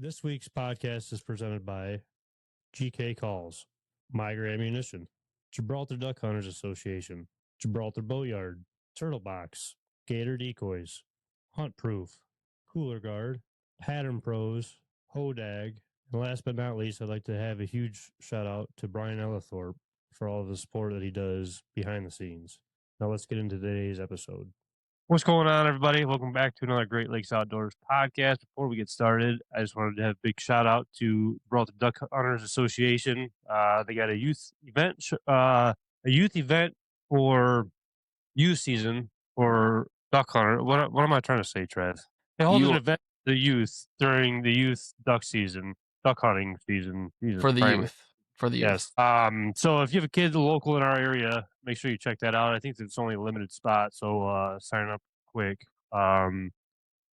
This week's podcast is presented by GK Calls, Migra Ammunition, Gibraltar Duck Hunters Association, Gibraltar Boatyard, Turtle Box, Gator Decoys, Hunt Proof, Cooler Guard, Pattern Pros, Hodag, and last but not least, I'd like to have a huge shout out to Brian Ellithorpe for all of the support that he does behind the scenes. Now let's get into today's episode. What's going on, everybody? Welcome back to another Great Lakes Outdoors podcast. Before we get started, I just wanted to have a big shout out to Gibraltar Duck Hunters Association. They got a youth event, for youth season for duck hunter. What am I trying to say, Trev? They hold an event for the youth during the youth duck hunting season. For the youth. Yes. So if you have a kid local in our area, make sure you check that out. I think it's only a limited spot, so sign up quick. But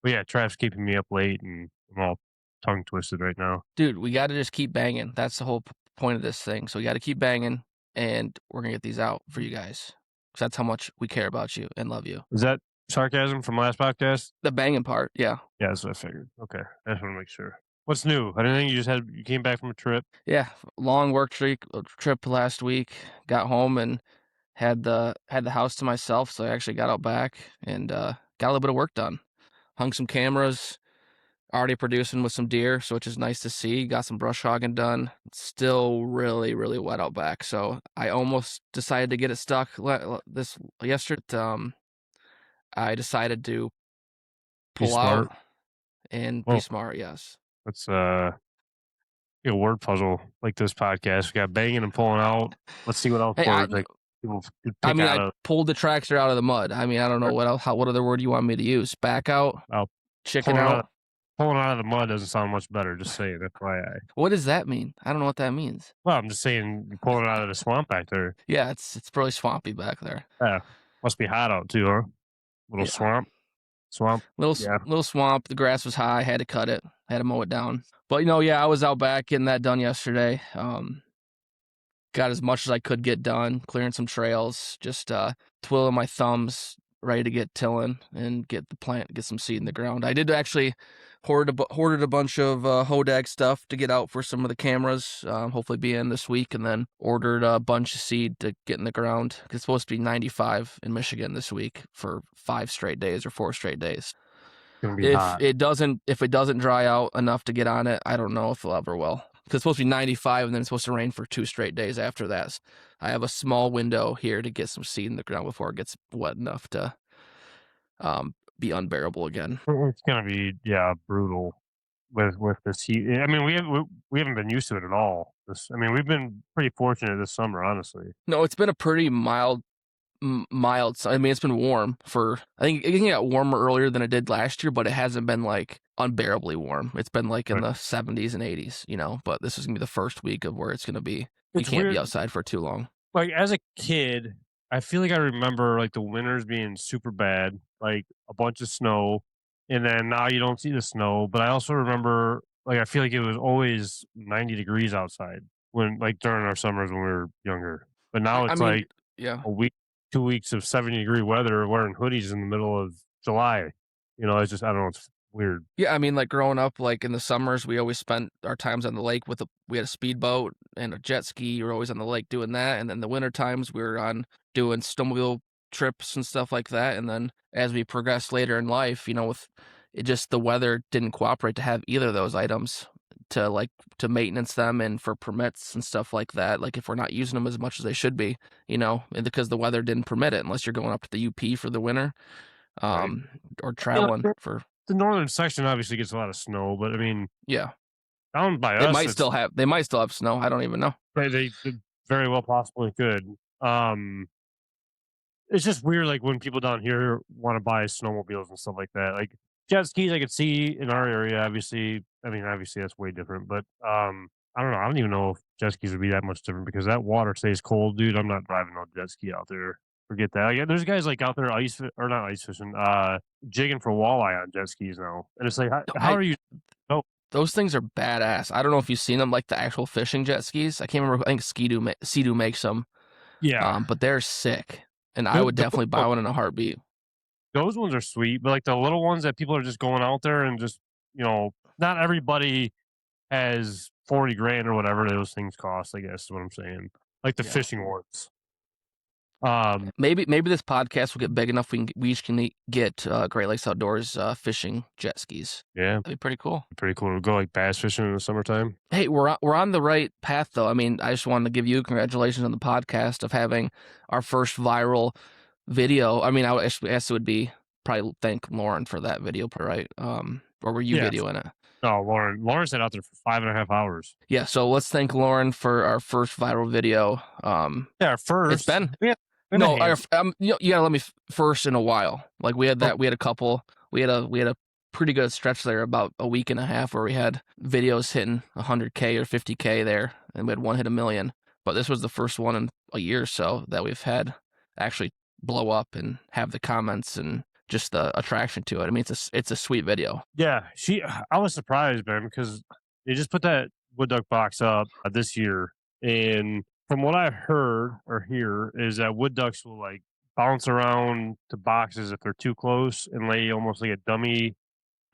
yeah, Trav's keeping me up late, and I'm all tongue twisted right now. Dude, we got to just keep banging. That's the whole point of this thing. So we got to keep banging, and we're gonna get these out for you guys. Because that's how much we care about you and love you. Is that sarcasm from last podcast? The banging part, yeah. Yeah, that's what I figured. Okay, I just want to make sure. What's new? I didn't think you came back from a trip. Yeah, long work trip last week. Got home and had the house to myself, so I actually got out back and got a little bit of work done. Hung some cameras, already producing with some deer, so which is nice to see. Got some brush hogging done. It's still really, really wet out back, so I almost decided to get it stuck yesterday. I decided to pull out and be smart. Yes. Let's a word puzzle like this podcast. We got banging and pulling out. Let's see what else words people could pick out. I pulled the tractor out of the mud. I mean, I don't know what other word you want me to use. Back out, chicken out. Pulling out of the mud doesn't sound much better. Just saying, FYI. What does that mean? I don't know what that means. Well, I'm just saying, you're pulling out of the swamp back there. Yeah, it's probably swampy back there. Yeah, must be hot out too, huh? Swamp. Little swamp. The grass was high. Had to cut it. Had to mow it down. But I was out back getting that done yesterday. Got as much as I could get done, clearing some trails, just twiddling my thumbs, ready to get tilling and get some seed in the ground. I did actually hoarded a bunch of Hodag stuff to get out for some of the cameras, hopefully be in this week, and then ordered a bunch of seed to get in the ground. It's supposed to be 95 in Michigan this week for 5 straight days or 4 straight days. If it doesn't dry out enough to get on it, I don't know if it'll ever will. Because it's supposed to be 95 and then it's supposed to rain for 2 straight days after that. So I have a small window here to get some seed in the ground before it gets wet enough to be unbearable again. It's gonna be brutal with this heat. I mean, we haven't been used to it at all. We've been pretty fortunate this summer, honestly. No, it's been a pretty mild. I mean, it's been warm I think it got warmer earlier than it did last year, but it hasn't been like unbearably warm. It's been like in the 70s and 80s, but this is gonna be the first week of where it's gonna be. You can't be outside for too long. Like as a kid, I feel like I remember like the winters being super bad, like a bunch of snow, and then now you don't see the snow. But I also remember, like, I feel like it was always 90 degrees outside when, like, during our summers when we were younger. But now it's a week, 2 weeks of 70-degree weather, wearing hoodies in the middle of July. It's just, I don't know, it's weird. Yeah, I mean, like growing up, like in the summers, we always spent our times on the lake we had a speedboat and a jet ski. We were always on the lake doing that. And then the winter times we were doing snowmobile trips and stuff like that. And then as we progressed later in life, with it just, the weather didn't cooperate to have either of those items to maintenance them and for permits and stuff like that. Like if we're not using them as much as they should be, and because the weather didn't permit it, unless you're going up to the UP for the winter, or traveling for. The northern section obviously gets a lot of snow, but I mean, down by us, they might still have snow. I don't even know. They very well possibly could. It's just weird, like when people down here want to buy snowmobiles and stuff like that. Like jet skis, I could see in our area. Obviously, that's way different. But I don't know. I don't even know if jet skis would be that much different because that water stays cold, dude. I'm not driving no jet ski out there. Forget that. Like, there's guys like out there not ice fishing, jigging for walleye on jet skis now, and it's like, how are you? Oh, those things are badass. I don't know if you've seen them, like the actual fishing jet skis. I can't remember. I think Sea-Doo makes them. Yeah, but they're sick, and I would definitely buy one in a heartbeat. Those ones are sweet, but like the little ones that people are just going out there and just, not everybody has 40 grand or whatever those things cost, I guess is what I'm saying. Like the Yeah. fishing ones. Maybe this podcast will get big enough we each can get Great Lakes Outdoors fishing jet skis. Yeah. That'd be pretty cool. Pretty cool to go like bass fishing in the summertime. Hey, we're on the right path though. I mean, I just wanted to give you congratulations on the podcast of having our first viral video. I mean, I guess it would be probably thank Lauren for that video, right? Or were you Yeah. videoing it? No, Lauren sat out there for 5.5 hours. Yeah, so let's thank Lauren for our first viral video. Yeah, our first. It's been no, you gotta let me first in a while. Like we had Oh. we had a couple. We had a pretty good stretch there, about a week and a half, where we had videos hitting 100K or 50K there, and we had one hit 1 million. But this was the first one in a year or so that we've had actually blow up and have the comments and just the attraction to it. I mean, it's a sweet video. Yeah, I was surprised, man, because they just put that wood duck box up this year, and from what I heard or hear is that wood ducks will like bounce around to boxes if they're too close and lay almost like a dummy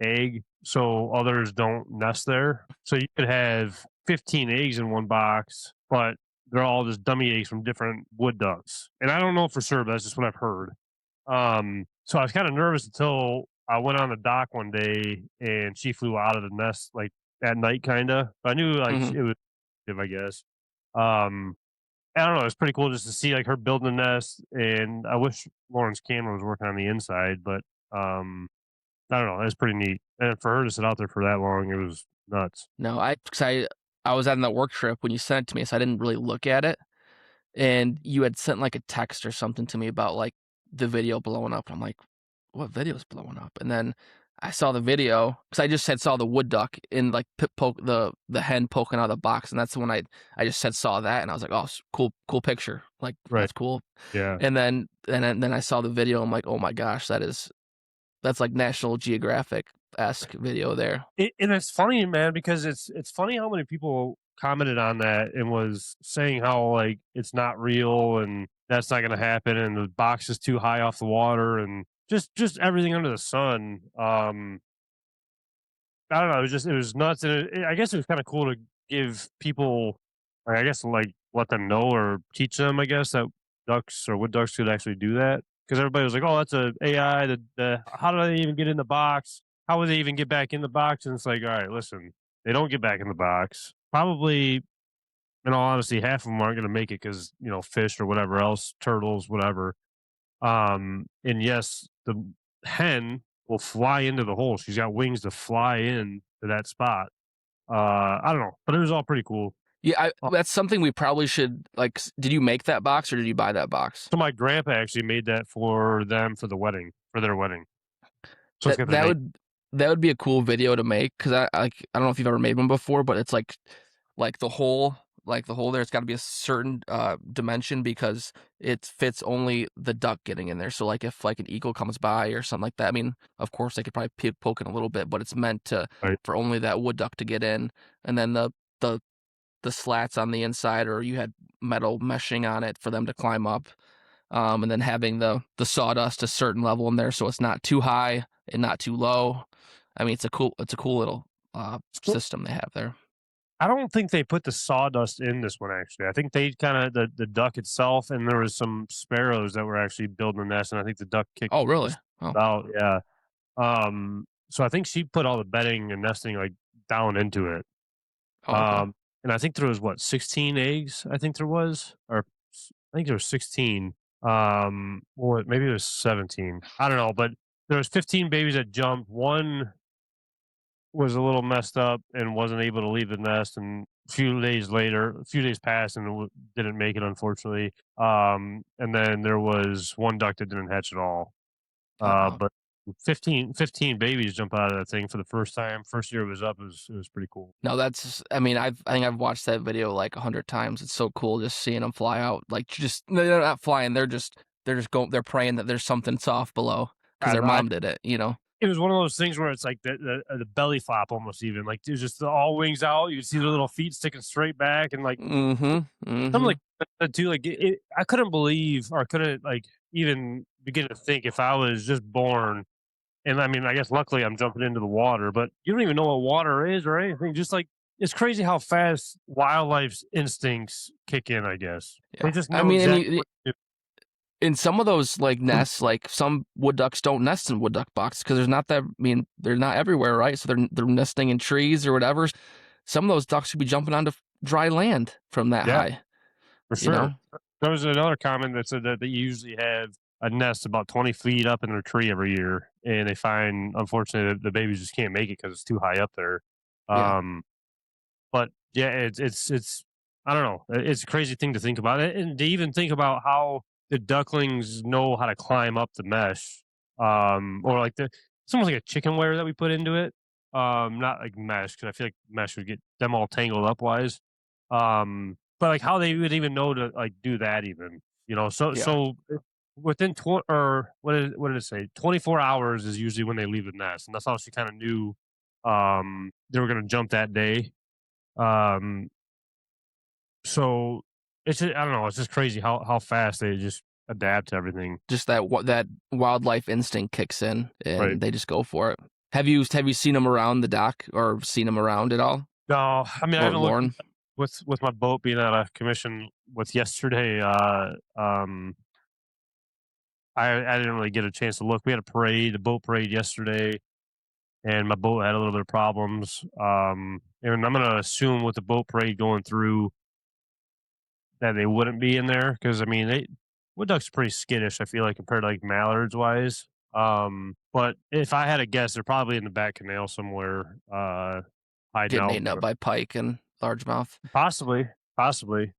egg, so others don't nest there. So you could have 15 eggs in one box, but they're all just dummy eggs from different wood ducks. And I don't know for sure, but that's just what I've heard. So I was kind of nervous until I went on the dock one day and she flew out of the nest like at night, kind of. I knew like Mhm. it was, I guess. Um, I don't know. It's pretty cool just to see like her building a nest, and I wish Lauren's camera was working on the inside, but I don't know. It's pretty neat, and for her to sit out there for that long, it was nuts. No, I was on that work trip when you sent it to me, so I didn't really look at it. And you had sent like a text or something to me about like the video blowing up. I'm like, what video's blowing up? And then I saw the video because I just saw the wood duck in like the hen poking out of the box, and that's when I just saw that, and I was like, oh, cool picture, like Right? that's cool. Yeah. And then I saw the video. I'm like, oh my gosh, that's like National Geographic-esque video there. And it's funny, man, because it's funny how many people commented on that and was saying how like it's not real and that's not going to happen and the box is too high off the water and just everything under the sun. I don't know. It was nuts, and I guess it was kind of cool to give people, I guess, like let them know or teach them. I guess that ducks or wood ducks could actually do that because everybody was like, "Oh, that's a AI. How do they even get in the box? How would they even get back in the box?" And it's like, all right, listen, they don't get back in the box. Probably, in all honesty, half of them aren't going to make it because fish or whatever else, turtles, whatever. And yes, the hen will fly into the hole. She's got wings to fly in to that spot. I don't know, but it was all pretty cool. Yeah, that's something we probably should like. Did you make that box or did you buy that box? So my grandpa actually made that for them for their wedding. So it's got the name. That would be a cool video to make because I don't know if you've ever made one before, but it's like the hole there. It's got to be a certain dimension because it fits only the duck getting in there. So like if like an eagle comes by or something like that, I mean, of course they could probably poke in a little bit, but it's meant for only that wood duck to get in, and then the slats on the inside, or you had metal meshing on it for them to climb up, and then having the sawdust a certain level in there so it's not too high and not too low. I mean, it's a cool little system they have there. I don't think they put the sawdust in this one actually. I think they kind of the duck itself, and there was some sparrows that were actually building a nest, and I think the duck kicked. Oh, really? Out, yeah. So I think she put all the bedding and nesting like down into it. Oh, okay. And I think there was 16 eggs. I think there was, or I think there was 16. Or maybe it was 17. I don't know, but there was 15 babies that jumped. One was a little messed up and wasn't able to leave the nest. And a few days passed and didn't make it, unfortunately. And then there was one duck that didn't hatch at all. Uh-huh. But 15 babies jump out of that thing for the first time. First year it was up, it was pretty cool. No, I mean, I think I've watched that video like 100 times. It's so cool just seeing them fly out. Like, they're not flying. They're just they're praying that there's something soft below because their mom did it. It was one of those things where it's like the belly flop almost, even like there's just all wings out. You see their little feet sticking straight back, and like something like that too. Like I couldn't believe, or couldn't like even begin to think if I was just born. And I mean, I guess luckily I'm jumping into the water, but you don't even know what water is or anything. Just like it's crazy how fast wildlife's instincts kick in, I guess. They Yeah. just I know mean, and exactly what to do. in some of those like nests, like some wood ducks don't nest in wood duck boxes because there's not that. I mean, they're not everywhere, right? So they're nesting in trees or whatever. Some of those ducks could be jumping onto dry land from that Yeah, high. for You know? sure. There was another comment that said that they usually have a nest about 20 feet up in their tree every year, and they find, unfortunately, the babies just can't make it because it's too high up there. Yeah. Um, But yeah, it's I don't know. It's a crazy thing to think about, and to even think about how the ducklings know how to climb up the mesh, or like it's almost like a chicken wire that we put into it. Not like mesh because I feel like mesh would get them all tangled up wise. But like how they would even know to like do that even, Yeah. within or what did it say? 24 hours is usually when they leave the nest, and that's how she kind of knew they were going to jump that day. um, so I don't know, it's just crazy how fast they just adapt to everything. Just that wildlife instinct kicks in Right. and they just go for it. Have you seen them around the dock or seen them around at all? No, I mean I Or haven't looked Lauren? with my boat being out of commission with yesterday. I didn't really get a chance to look. We had a boat parade yesterday, and my boat had a little bit of problems. And I'm gonna assume with the boat parade going through that they wouldn't be in there because I mean wood ducks are pretty skittish. I feel like compared to like mallards wise. But if I had to guess, they're probably in the back canal somewhere, hiding Getting out. eaten up by pike and largemouth. Possibly, possibly.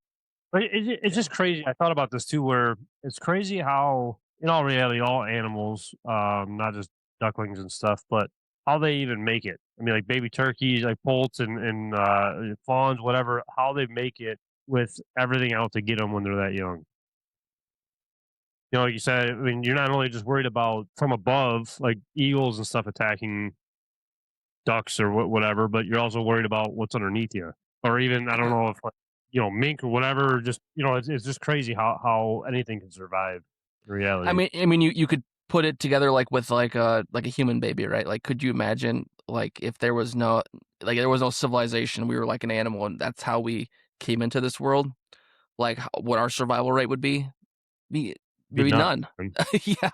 But it's just crazy. I thought about this too, where it's crazy how, in all reality, all animals, not just ducklings and stuff, but how they even make it. I mean, like baby turkeys, like poults and fawns, whatever, how they make it with everything out to get them when they're that young. Like you said, I mean, you're not only just worried about from above, like eagles and stuff attacking ducks or whatever, but you're also worried about what's underneath you, or even I don't Yeah. know if like, mink or whatever. Just it's just crazy how anything can survive in reality. I mean, you could put it together like with like a human baby, right? Like, could you imagine like if there was no civilization, we were like an animal, and that's how we came into this world? Like, what our survival rate would be Be maybe nuts. none. Yeah,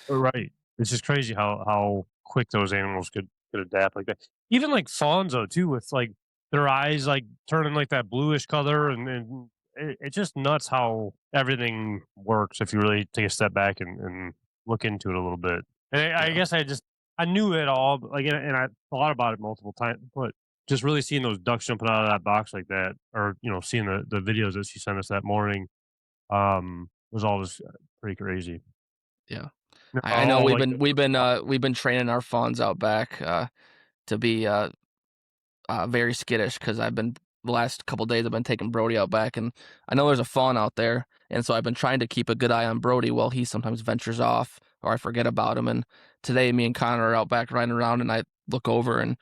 Right. It's just crazy how quick those animals could adapt like that. Even like Fonzo too, with like their eyes like turning like that bluish color, and it's just nuts how everything works if you really take a step back and look into it a little bit. And I yeah, guess I knew it all, but like, and I thought about it multiple times, but just really seeing those ducks jumping out of that box like that, or seeing the videos that she sent us that morning, was all just pretty crazy. yeah. No, I know we've like been we've been training our fawns out back to be very skittish because I've been the last couple days I've been taking Brody out back, and I know there's a fawn out there, and so I've been trying to keep a good eye on Brody while he sometimes ventures off or I forget about him. And today, me and Connor are out back riding around, and I look over and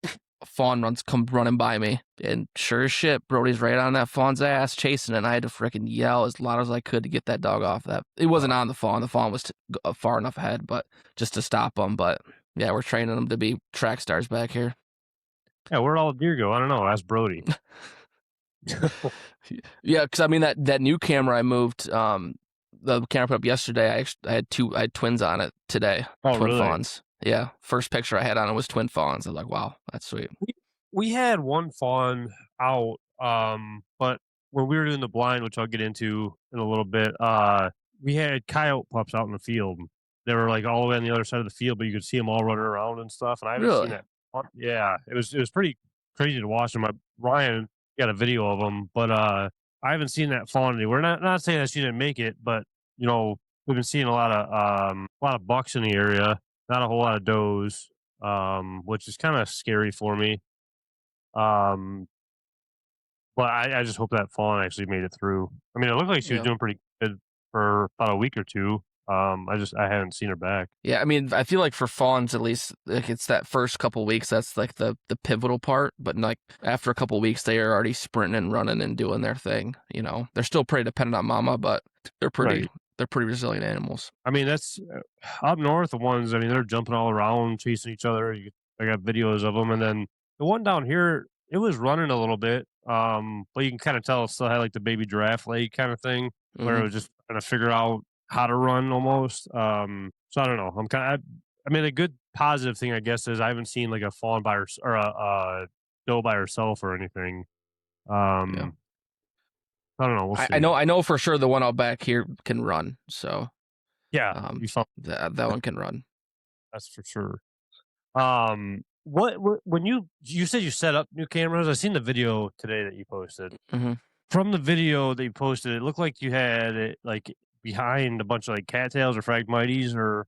a fawn come running by me, and sure as shit, Brody's right on that fawn's ass chasing it. And I had to freaking yell as loud as I could to get that dog off. That it wasn't on the fawn. The fawn was far enough ahead, but just to stop him. But yeah, we're training them to be track stars back here. yeah, where'd all the deer go? I don't know. Ask Brody. Yeah, because I mean that new camera I moved, the camera I put up yesterday. I had twins on it today, Oh, twin really? fawns. Yeah, first picture I had on it was twin fawns. I was like, wow, that's sweet. We had one fawn out, but when we were doing the blind, which I'll get into in a little bit, we had coyote pups out in the field. They were like all the way on the other side of the field, but you could see them all running around and stuff. And I haven't seen Really? that. Yeah, it was pretty crazy to watch them. Ryan got a video of them, but I haven't seen that fawn anywhere. Not saying that she didn't make it, but we've been seeing a lot of bucks in the area, not a whole lot of does, which is kind of scary for me. Um, but I just hope that fawn actually made it through. I mean, it looked like she was Yeah. doing pretty good for about a week or two. I haven't seen her back. Yeah, I mean, I feel like for fawns at least, like it's that first couple weeks that's like the pivotal part. But like after a couple weeks, they are already sprinting and running and doing their thing. They're still pretty dependent on mama, but they're pretty Right. they're pretty resilient animals. I mean, that's up north. The ones. I mean, they're jumping all around, chasing each other. I got videos of them, and then The one down here, it was running a little bit, but you can kind of tell it still had like the baby giraffe leg kind of thing, where it Hmm. was just trying to figure out how to run almost. So I don't know. I mean, a good positive thing, I guess, is I haven't seen like a fawn by her or a doe by herself or anything. Yeah. Um, I don't know. We'll I see. know I know for sure the one out back here can run. So Yeah, you found that one can run. that's for sure. What when you said you set up new cameras? I seen the video today that you posted. Hmm. From the video they posted, it looked like you had it, like, behind a bunch of, like, cattails or phragmites or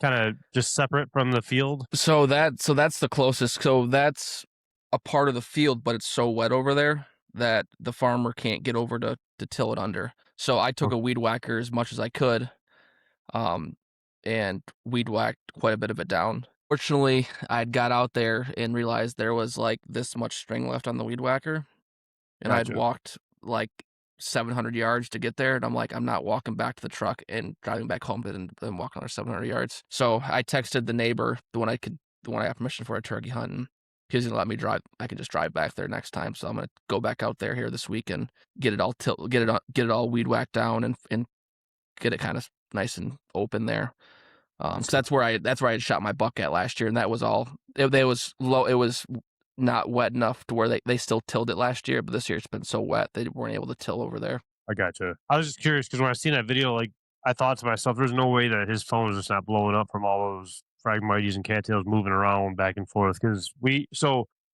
kinda just separate from the field? So that's the closest. So that's a part of the field, but it's so wet over there that the farmer can't get over to till it under. So I took Okay, a weed whacker as much as I could, um, and weed whacked quite a bit of it down. Fortunately, I'd got out there and realized there was like this much string left on the weed whacker, and I'd gotcha. walked like 700 yards to get there, and I'm like, I'm not walking back to the truck and driving back home and then walking another 700 yards. So I texted the neighbor, the one I have permission for a turkey hunting. He's gonna let me drive. I can just drive back there next time. So I'm gonna go back out there here this week and get it all weed whacked down and get it kind of nice and open there. Because that's where I had shot my buck at last year, and that was all. It was low. It was not wet enough to where they still tilled it last year, but this year it's been so wet they weren't able to till over there. I gotcha. I was just curious because when I seen that video, like, I thought to myself, "There's no way that his phone is just not blowing up from all those Phragmites and cattails moving around back and forth." Because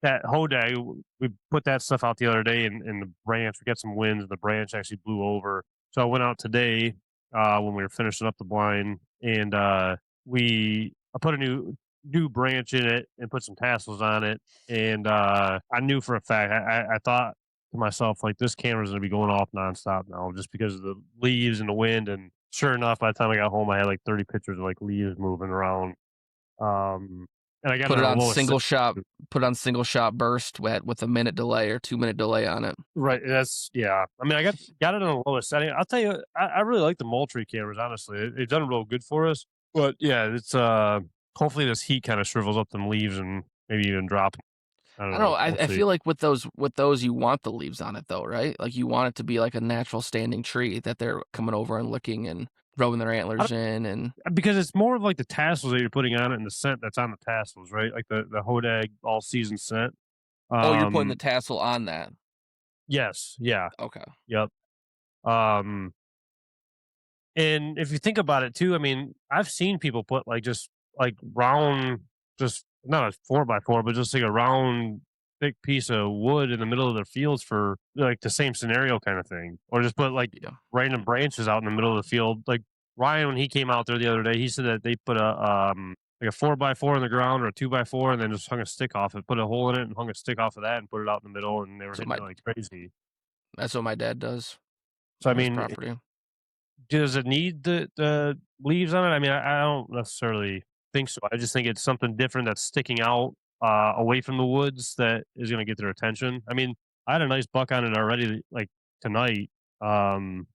that hodag, we put that stuff out the other day in the branch. We got some winds, and the branch actually blew over. So I went out today, when we were finishing up the blind, and, I put a new branch in it and put some tassels on it, and, I knew for a fact I thought to myself, like, this camera's gonna be going off nonstop now just because of the leaves and the wind. And sure enough, by the time I got home, I had like 30 pictures of like leaves moving around. Um, and I got it Put it on the on lowest single setting. shot. Put on single shot burst with a minute delay or 2 minute delay on it. Right. That's yeah. I mean, I got it on the lowest setting. I'll tell you, I really like the Moultrie cameras. Honestly, it's done real good for us. But yeah, it's hopefully this heat kind of shrivels up them leaves and maybe even drop 'em. I don't I don't know. know. We'll I see. feel like with those you want the leaves on it though, right? Like you want it to be like a natural standing tree that they're coming over and licking and rubbing their I antlers in and Because it's more of like the tassels that you're putting on it and the scent that's on the tassels, right? Like the Hodag all season scent. oh, you're putting the Um, tassel on that. yes, yeah, Okay. yep. Um, and if you think about it too, I mean, I've seen people put like just like round, just not a 4x4, but just like a round, thick piece of wood in the middle of their fields for like the same scenario kind of thing, or just put like Yeah. random branches out in the middle of the field. Like Ryan, when he came out there the other day, he said that they put a 4x4 in the ground or a 2x4, and then just hung a stick off it, put a hole in it, and hung a stick off of that, and put it out in the middle, and they were So hitting my it like crazy. That's what my dad does So I on his mean, property. does it need the leaves on it? I mean, I don't necessarily think so. I just think it's something different that's sticking out, away from the woods that is gonna get their attention. I mean, I had a nice buck on it already, like, tonight. Um,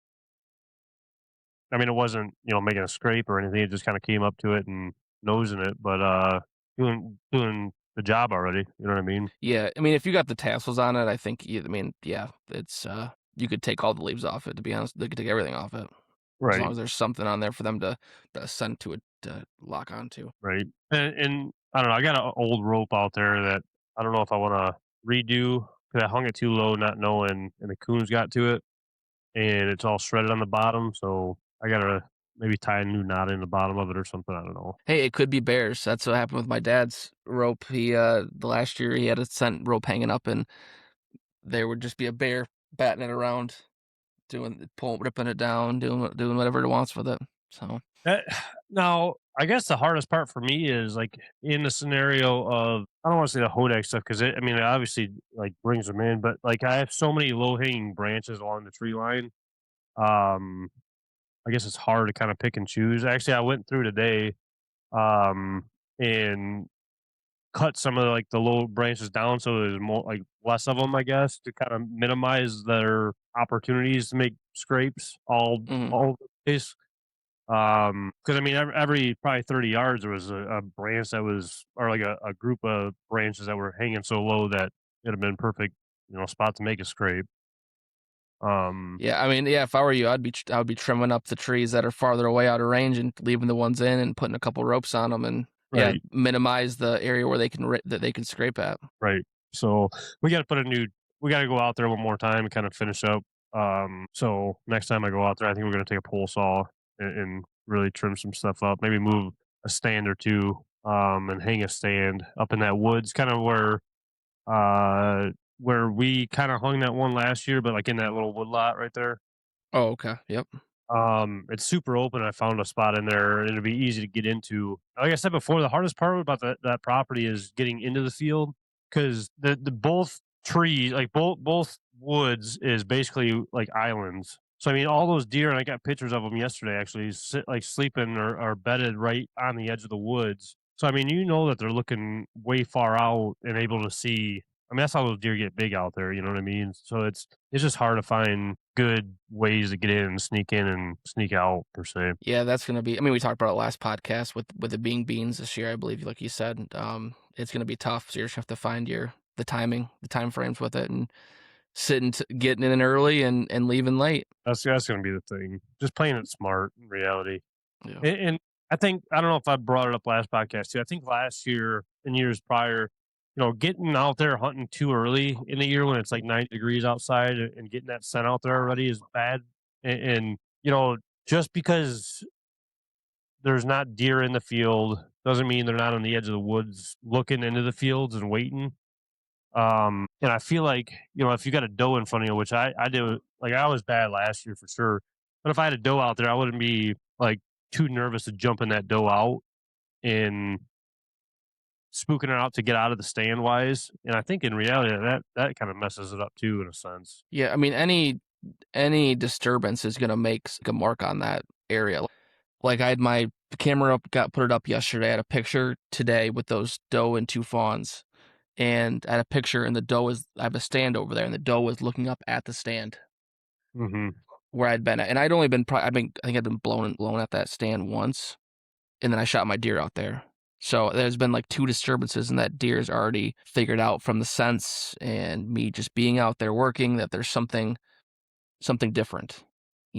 I mean, it wasn't, making a scrape or anything, it just kinda came up to it and nosing it, but, doing the job already, you know what I mean? Yeah, I mean, if you got the tassels on it, I think I mean, yeah, it's you could take all the leaves off it. To be honest, they could take everything off it as long Right, as there's something on there for them to send to it to lock onto. right, and I don't know, I got an old rope out there that I don't know if I wanna redo because I hung it too low not knowing, and the coons got to it, and it's all shredded on the bottom, so I gotta maybe tie a new knot in the bottom of it or something, I don't know. Hey, it could be bears. That's what happened with my dad's rope. The last year he had a scent rope hanging up, and there would just be a bear batting it around, ripping it down, doing whatever it wants with it. So That now, I guess the hardest part for me is, like, in the scenario of I don't wanna say the Hodak stuff because I mean, it obviously, like, brings them in, but, like, I have so many low-hanging branches along the tree line, um, I guess it's hard to kinda pick and choose. Actually, I went through today, and cut some of, like, the low branches down so there's more like, less of them, I guess, to kinda minimize their opportunities to make scrapes mhm. all over the place. Because I mean, every probably 30 yards there was a branch that was, or like a group of branches that were hanging so low that it'd have been perfect, spot to make a scrape. Um, Yeah, I mean, yeah, if I were you, I would be trimming up the trees that are farther away out of range and leaving the ones in and putting a couple ropes on them and yeah, right, minimize the area where that they can scrape at. right. So we got to we got to go out there one more time and kind of finish up. So next time I go out there, I think we're gonna take a pole saw and really trim some stuff up. Maybe move a stand or two, and hang a stand up in that woods, kind of where we kind of hung that one last year, but like in that little wood lot right there. Oh, okay. Yep. It's super open. I found a spot in there, and it'll be easy to get into. Like I said before, the hardest part about that property is getting into the field because the both trees, like both woods, is basically like islands. So I mean, all those deer, and I got pictures of them yesterday. Actually, like sleeping or bedded right on the edge of the woods. So I mean, that they're looking way far out and able to see. I mean, that's how those deer get big out there. You know what I mean? So it's just hard to find good ways to get in and sneak in and sneak out per se. Yeah, that's gonna be. I mean, we talked about it last podcast with it being beans this year, I believe, like you said. It's gonna be tough. So you're just gonna have to find the timing, the time frames with it, and getting in early and leaving late. That's going to be the thing. Just playing it smart in reality. Yeah. And I think I don't know if I brought it up last podcast too. I think last year and years prior, getting out there hunting too early in the year when it's like 90 degrees outside and getting that scent out there already is bad. And just because there's not deer in the field doesn't mean they're not on the edge of the woods looking into the fields and waiting. And I feel like, if you got a doe in front of you, which I do, like I was bad last year for sure. But if I had a doe out there, I wouldn't be like too nervous to jump in that doe out and spooking her out to get out of the stand wise. And I think in reality that kind of messes it up too in a sense. Yeah, I mean, any disturbance is gonna make a mark on that area. Like I had my camera up, put it up yesterday. I had a picture today with those doe and two fawns, and I had a picture, and I have a stand over there, and the doe was looking up at the stand Hmm. where I'd been at, and I'd only been, I think I'd been blown at that stand once, and then I shot my deer out there. So there's been like two disturbances, and that deer's already figured out from the sense and me just being out there working that there's something different,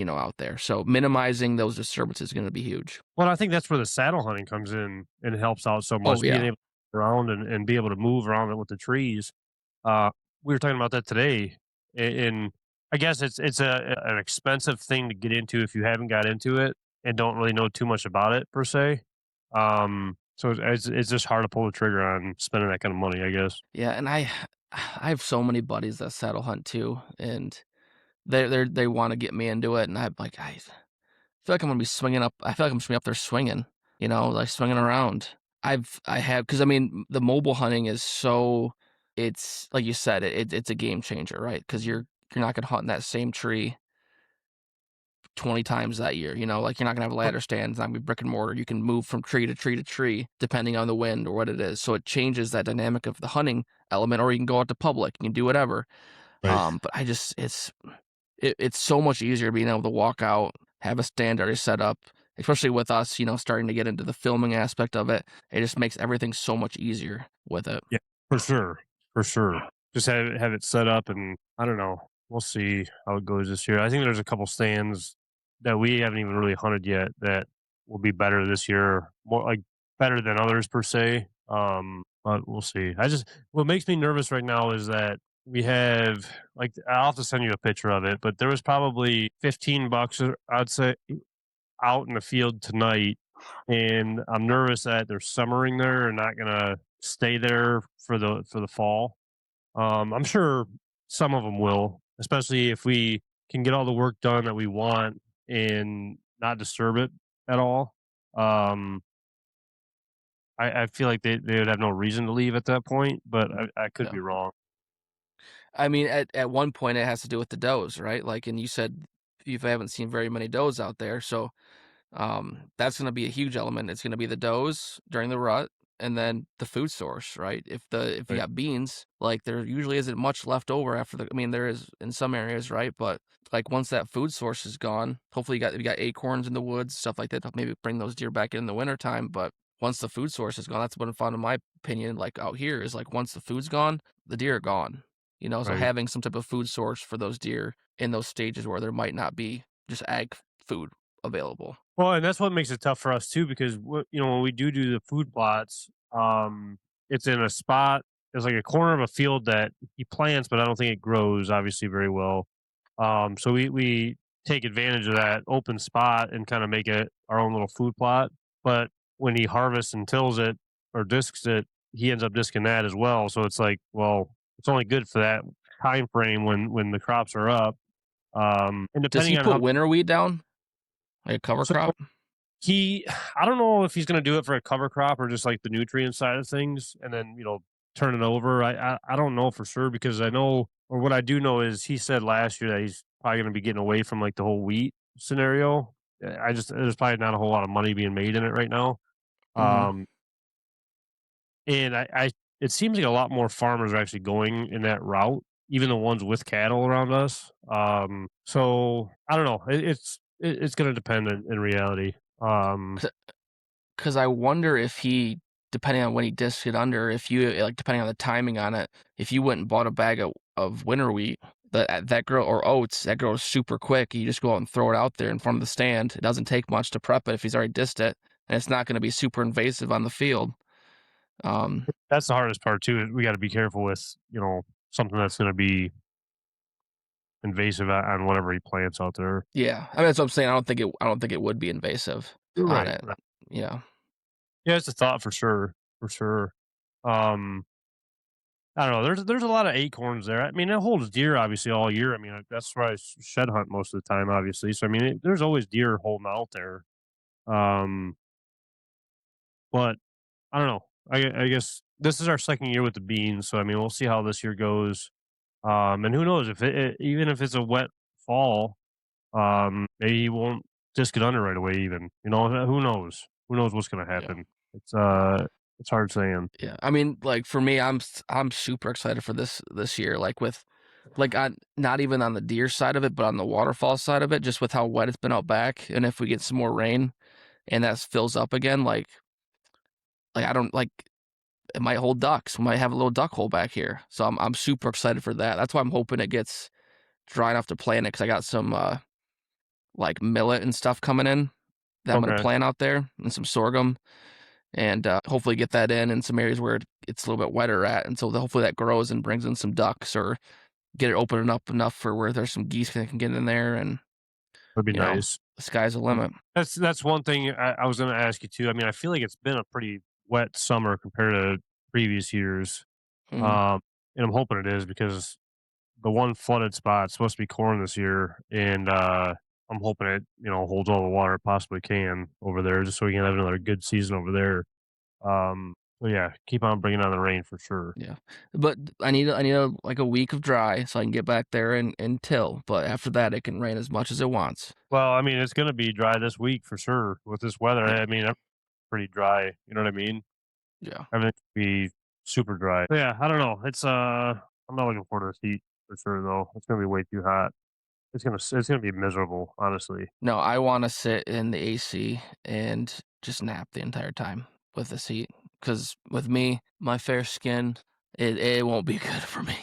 out there. So minimizing those disturbances is going to be huge. Well, I think that's where the saddle hunting comes in and it helps out so Oh much, being yeah, able to go around and be able to move around with the trees. We were talking about that today, and I guess it's an expensive thing to get into if you haven't got into it and don't really know too much about it per se. So it's just hard to pull the trigger on spending that kind of money, I guess. yeah, and I have so many buddies that saddle hunt too, and they want to get me into it, and I'm like, I feel like I'm gonna be swinging up. I feel like I'm just gonna be up there swinging, like swinging around. I have because I mean the mobile hunting is so it's like you said it's a game changer, right? Because you're not gonna hunt in that same tree 20 times that year. Like you're not gonna have a ladder stand. It's not gonna be brick and mortar. You can move from tree to tree to tree depending on the wind or what it is. So it changes that dynamic of the hunting element. Or you can go out to public. You can do whatever. Right. But I just it's so much easier being able to walk out, have a stand already set up, especially with us, starting to get into the filming aspect of it. It just makes everything so much easier with it. Yeah, for sure, for sure. Just have it set up, and I don't know. We'll see how it goes this year. I think there's a couple stands that we haven't even really hunted yet that will be better this year, more like better than others per se. But we'll see. What makes me nervous right now is that we have, like, I'll have to send you a picture of it, but there was probably $15, I'd say, out in the field tonight, and I'm nervous that they're summering there and not gonna stay there for the fall. I'm sure some of them will, especially if we can get all the work done that we want and not disturb it at all. Um, I feel like they would have no reason to leave at that point, but I could Yeah. be wrong. I mean, at one point it has to do with the does, right? Like, and you said you haven't seen very many does out there, so that's going to be a huge element. It's going to be the does during the rut, and then the food source, right? If you Right. got beans, like there usually isn't much left over after I mean, there is in some areas, right? But like once that food source is gone, hopefully you got acorns in the woods, stuff like that. Maybe bring those deer back in the wintertime. But once the food source is gone, that's what I found in my opinion, like out here is like once the food's gone, the deer are gone. So Right. having some type of food source for those deer in those stages where there might not be just ag food available. Well, and that's what makes it tough for us too, because when we do the food plots, it's in a spot. It's like a corner of a field that he plants, but I don't think it grows obviously very well. So we take advantage of that open spot and kind of make it our own little food plot. But when he harvests and tills it or discs it, he ends up disking that as well. So it's like, well, it's only good for that time frame when the crops are up. And Does he depending on put how winter wheat down? Like a cover so crop? he I don't know if he's gonna do it for a cover crop or just like the nutrient side of things and then, turn it over. I don't know for sure because I know or what I do know is he said last year that he's probably gonna be getting away from like the whole wheat scenario. I just there's probably not a whole lot of money being made in it right now. Mhm. Um, and I it seems like a lot more farmers are actually going in that route, even the ones with cattle around us. So I don't know. It's gonna depend in reality. Um, 'Cause I wonder if he depending on when he discs it under, if you like, depending on the timing on it, if you went and bought a bag of winter wheat, that grow or oats, that grows super quick, you just go out and throw it out there in front of the stand. It doesn't take much to prep it if he's already dissed it, and it's not gonna be super invasive on the field. Um, That's the hardest part too. We got to be careful with something that's going to be invasive on whatever he plants out there. yeah, I mean, that's what I'm saying. I don't think it would be invasive on Right. it. Right. Yeah. Yeah, it's a thought for sure. For sure. Um, I don't know. There's a lot of acorns there. I mean, it holds deer obviously all year. I mean, that's why I shed hunt most of the time, obviously. So I mean, there's always deer holding out there. Um, but I don't know. I guess this is our second year with the beans, so I mean, we'll see how this year goes. And who knows if even if it's a wet fall, maybe he won't just get under right away even, who knows? Who knows what's gonna Yeah. happen? It's hard saying. Yeah, I mean, like for me, I'm super excited for this year. Like with, like on not even on the deer side of it, but on the waterfall side of it, just with how wet it's been out back, and if we get some more rain and that fills up again, like I don't like it might hold ducks. We might have a little duck hole back here, so I'm super excited for that. That's why I'm hoping it gets dry enough to plant it because I got some like millet and stuff coming in that I'm gonna Okay. plant out there and some sorghum and hopefully get that in some areas where it's a little bit wetter at, and so hopefully that grows and brings in some ducks or get it opening up enough for where there's some geese that can get in there, and That'd be you know nice. the sky's the limit. That's one thing I was gonna ask you too. I mean, I feel like it's been a pretty wet summer compared to previous years. Mm, Um, and I'm hoping it is because the one flooded spot's supposed to be corn this year, and I'm hoping it holds all the water it possibly can over there, just so we can have another good season over there. So yeah, keep on bringing on the rain for sure. yeah, but I need like a week of dry so I can get back there and till. But after that, it can rain as much as it wants. Well, I mean, it's going to be dry this week for sure with this weather. Yeah, I mean, I'm pretty dry. You know what I mean? yeah. Everything will be super dry. But yeah, I don't know. I'm not looking forward to this heat for sure though. It's going to be way too hot. It's gonna be miserable, honestly. No, I want to sit in the AC and just nap the entire time with this heat. Because with me, my fair skin, it won't be good for me.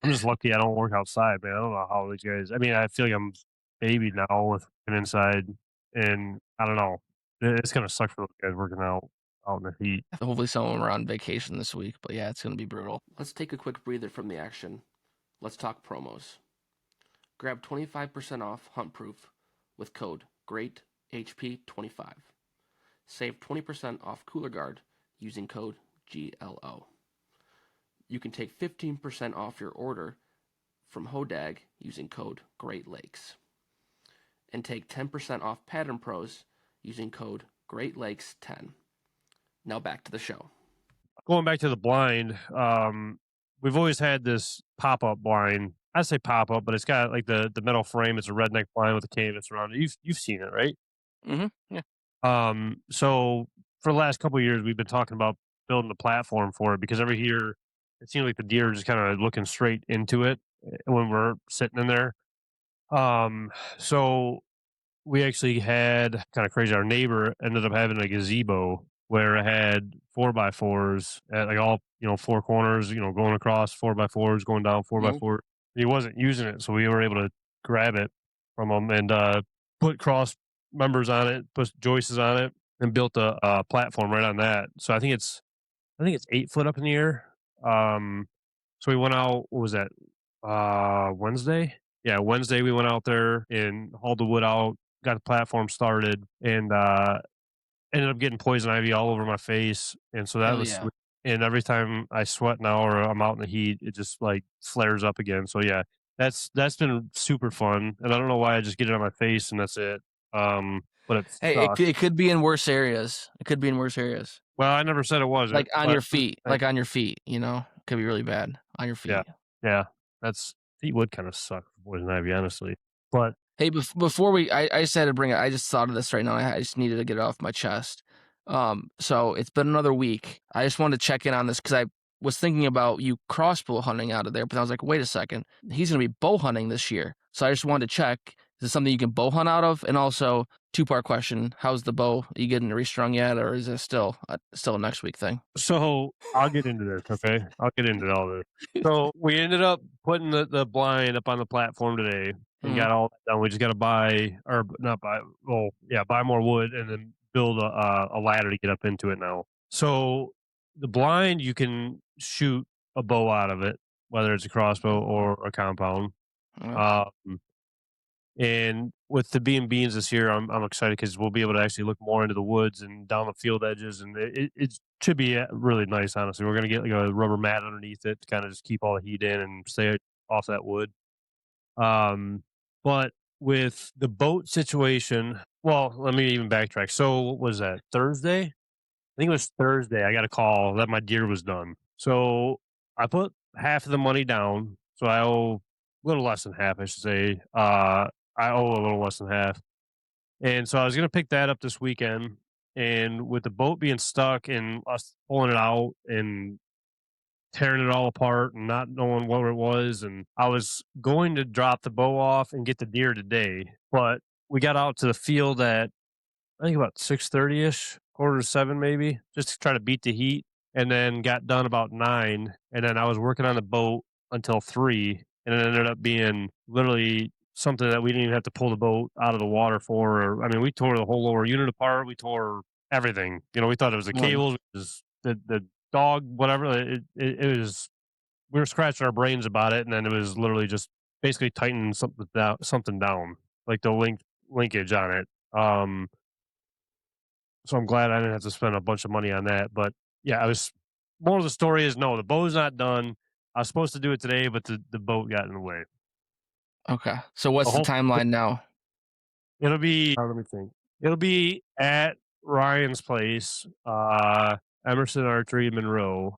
I'm just lucky I don't work outside, man. I don't know how these guys. I mean, I feel like I'm baby now with an inside, and I don't know. It's gonna suck for those guys working out in the heat. Hopefully, some of them are on vacation this week, but yeah, it's going to be brutal. Let's take a quick breather from the action. Let's talk promos. Grab 25% off Huntproof with code GREATHP25. Save 20% off Cooler Guard using code GLO. You can take 15% off your order from Hodag using code Great Lakes. And take 10% off Pattern Pros using code Great Lakes 10. Now back to the show. Going back to the blind, we've always had this pop up blind. I say pop up, but it's got like the metal frame. It's a redneck blind with a canvas around it. You've seen it, right? Mm-hmm. Yeah. So for the last couple of years, we've been talking about building the platform for it because every year it seems like the deer are just kind of looking straight into it when we're sitting in there. Um, so we actually had kind of crazy. Our neighbor ended up having a gazebo where it had 4x4s at like all, four corners, going across 4x4s, going down 4x4. He wasn't using it. So we were able to grab it from him and put cross members on it, put joists on it, and built a platform right on that. So I think it's 8 foot up in the air. Um, so we went out. What was that? Wednesday. Yeah, Wednesday we went out there and hauled the wood out, got the platform started, and ended up getting poison ivy all over my face. And so that Hell was yeah. sweet. And every time I sweat now or I'm out in the heat, it just like flares up again. So yeah, that's been super fun. And I don't know why I just get it on my face and that's it. But it Hey, sucks. it could be in worse areas. It could be in worse areas. Well, I never said it wasn't, Like on but your feet, like on your feet, could be really bad on your yeah, feet. yeah, that's feet would kind of suck for poison ivy, honestly. But Hey, before I just had to bring it. I just thought of this right now. I just needed to get it off my chest. So it's been another week. I just wanted to check in on this because I was thinking about you crossbow hunting out of there, but I was like, wait a second, he's gonna be bow hunting this year. So I just wanted to check: is this something you can bow hunt out of? And also, two-part question: how's the bow? Are you getting it restrung yet, or is it still a next week thing? so I'll get into this, okay? I'll get into all this. So we ended up putting the blind up on the platform today and Mhm. got all that done. We just got to buy, or not buy, well, yeah, buy more wood and then build a ladder to get up into it now. So the blind, you can shoot a bow out of it, whether it's a crossbow or a compound. Yeah. Um, And with the B and B's this year, I'm excited because we'll be able to actually look more into the woods and down the field edges, and it should be really nice. Honestly, we're gonna get like a rubber mat underneath it to kind of just keep all the heat in and stay off that wood. Um, but with the boat situation, well, let me even backtrack. So what was that Thursday? I think it was Thursday. I got a call that my deer was done. So I put half of the money down. So I owe a little less than half, I should say. I owe a little less than half. And so I was going to pick that up this weekend. And with the boat being stuck and us pulling it out and tearing it all apart and not knowing what it was, and I was going to drop the bow off and get the deer today. But we got out to the field at I think about 6:30 ish, quarter to 7 maybe, just to try to beat the heat, and then got done about 9, and then I was working on the boat until 3, and it ended up being literally something that we didn't even have to pull the boat out of the water for, or I mean, we tore the whole lower unit apart, we tore everything, we thought it was the Mm. cables, it was the dog, whatever, it was we were scratching our brains about it, and then it was literally just basically tightening something down, like the linkage on it, so I'm glad I didn't have to spend a bunch of money on that. But yeah, I was more of the story is no, the bow's not done. I was supposed to do it today, but the boat got in the way. Okay. So So what's the hopefully timeline now? it'll be let me think. It'll be at Ryan's place, Emerson Archery Monroe,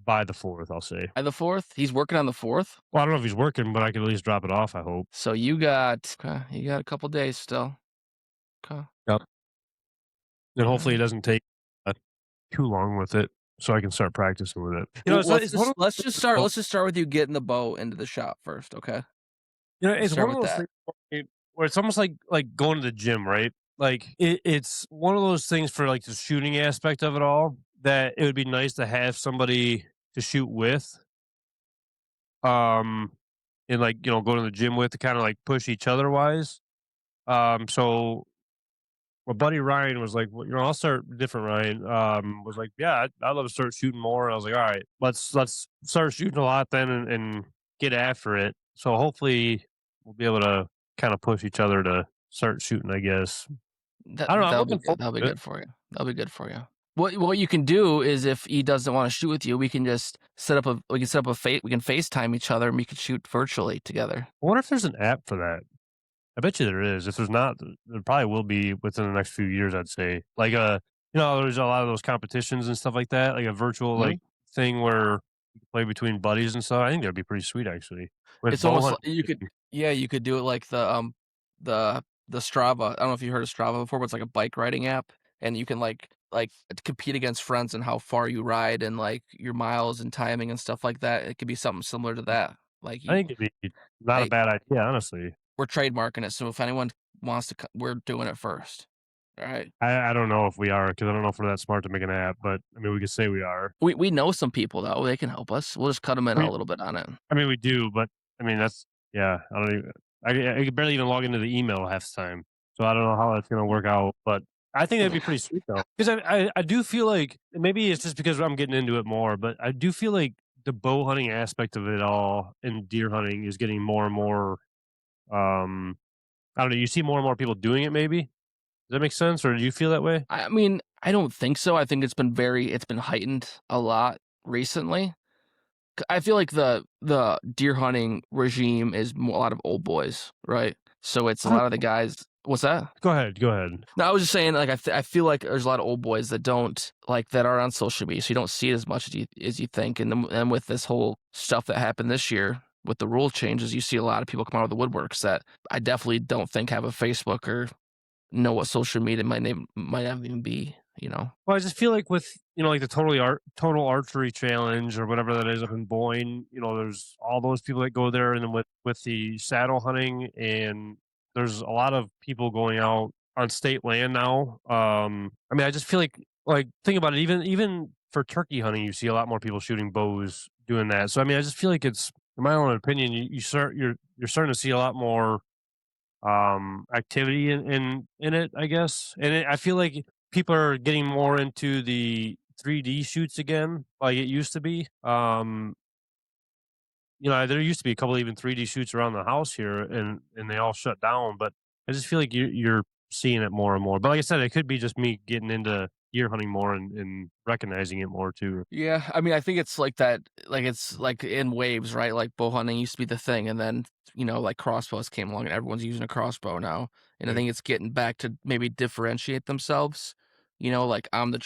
by the 4th, I'll say. By the 4th? He's working on the 4th? Well, I don't know if he's working, but I can at least drop it off, I hope. So you got a couple days still. Okay. Yep. And hopefully it Alright. doesn't take uh, too long with it so I can start practicing with it. Well, It's one of those let's just start with you getting the bow into the shop first, okay? Let's It's start one of with those that. things where it's almost like going to the gym, right? Like it's one of those things for like the shooting aspect of it all that it would be nice to have somebody to shoot with, um, and like go to the gym with to kind of like push each other wise. So my buddy Ryan was like, well, I'll start different. Ryan was like, yeah, I'd love to start shooting more. And I was like, all right, let's start shooting a lot then and get after it. So hopefully we'll be able to kind of push each other to start shooting. I guess I don't know. I'm That'll be looking good. forward That'll be to it. good for you. That'll be good for you. What you can do is if he doesn't want to shoot with you, we can just set up a we can FaceTime each other and we can shoot virtually together. I wonder if there's an app for that. I bet you there is. If there's not, there probably will be within the next few years. I'd say like there's a lot of those competitions and stuff like that, like a virtual Mhm. like thing where you can play between buddies and stuff. I think that'd be pretty sweet actually. With It's bow almost like you could hunting. yeah, you could do it like the Strava. I don't know if you heard of Strava before, but it's like a bike riding app, and you can like like to compete against friends and how far you ride and like your miles and timing and stuff like that. It could be something similar to that. Like I you, think it'd be not a hey, bad idea, honestly. we're trademarking it, so if anyone wants to, we're doing it first. All right. I don't know if we are because I don't know if we're that smart to make an app, but I mean, we could say we are. We know some people though. They can help us. We'll just cut them in a We, little bit on it. I mean, we do, but I mean, that's yeah. I don't even. I could barely even log into the email half the time, so I don't know how that's going to work out. But I think that'd be pretty sweet though, because I do feel like maybe it's just because I'm getting into it more, but I do feel like the bow hunting aspect of it all and deer hunting is getting more and more. Um, I don't know. You see more and more people doing it. Maybe does that make sense, or do you feel that way? I mean, I don't think so. I think it's been heightened a lot recently. I feel like the deer hunting regime is a lot of old boys, right? So it's a lot of the guys. What's that? Go ahead. Go ahead. No, I was just saying, like I feel like there's a lot of old boys that don't like that are on social media, so you don't see it as much as you think. And with this whole stuff that happened this year with the rule changes, you see a lot of people come out of the woodworks that I definitely don't think have a Facebook or know what social media might not even be. You know? Well, I just feel like with like the total archery challenge or whatever that is up in Boyne, there's all those people that go there, and then with the saddle hunting, and there's a lot of people going out on state land now. I mean, I just feel like think about it. Even for turkey hunting, you see a lot more people shooting bows doing that. So I mean, I just feel like it's, in my own opinion, you're starting to see a lot more activity in it, I guess. And I feel like people are getting more into the 3D shoots again, like it used to be. There used to be a couple even 3D shoots around the house here, and they all shut down. But I just feel like you're seeing it more and more. But like I said, it could be just me getting into deer hunting more and recognizing it more too. Yeah, I mean, I think it's like that. Like it's like in waves, right? Like bow hunting used to be the thing, and then like crossbows came along, and everyone's using a crossbow now. And I Right. think it's getting back to maybe differentiate themselves. Like I'm I'm the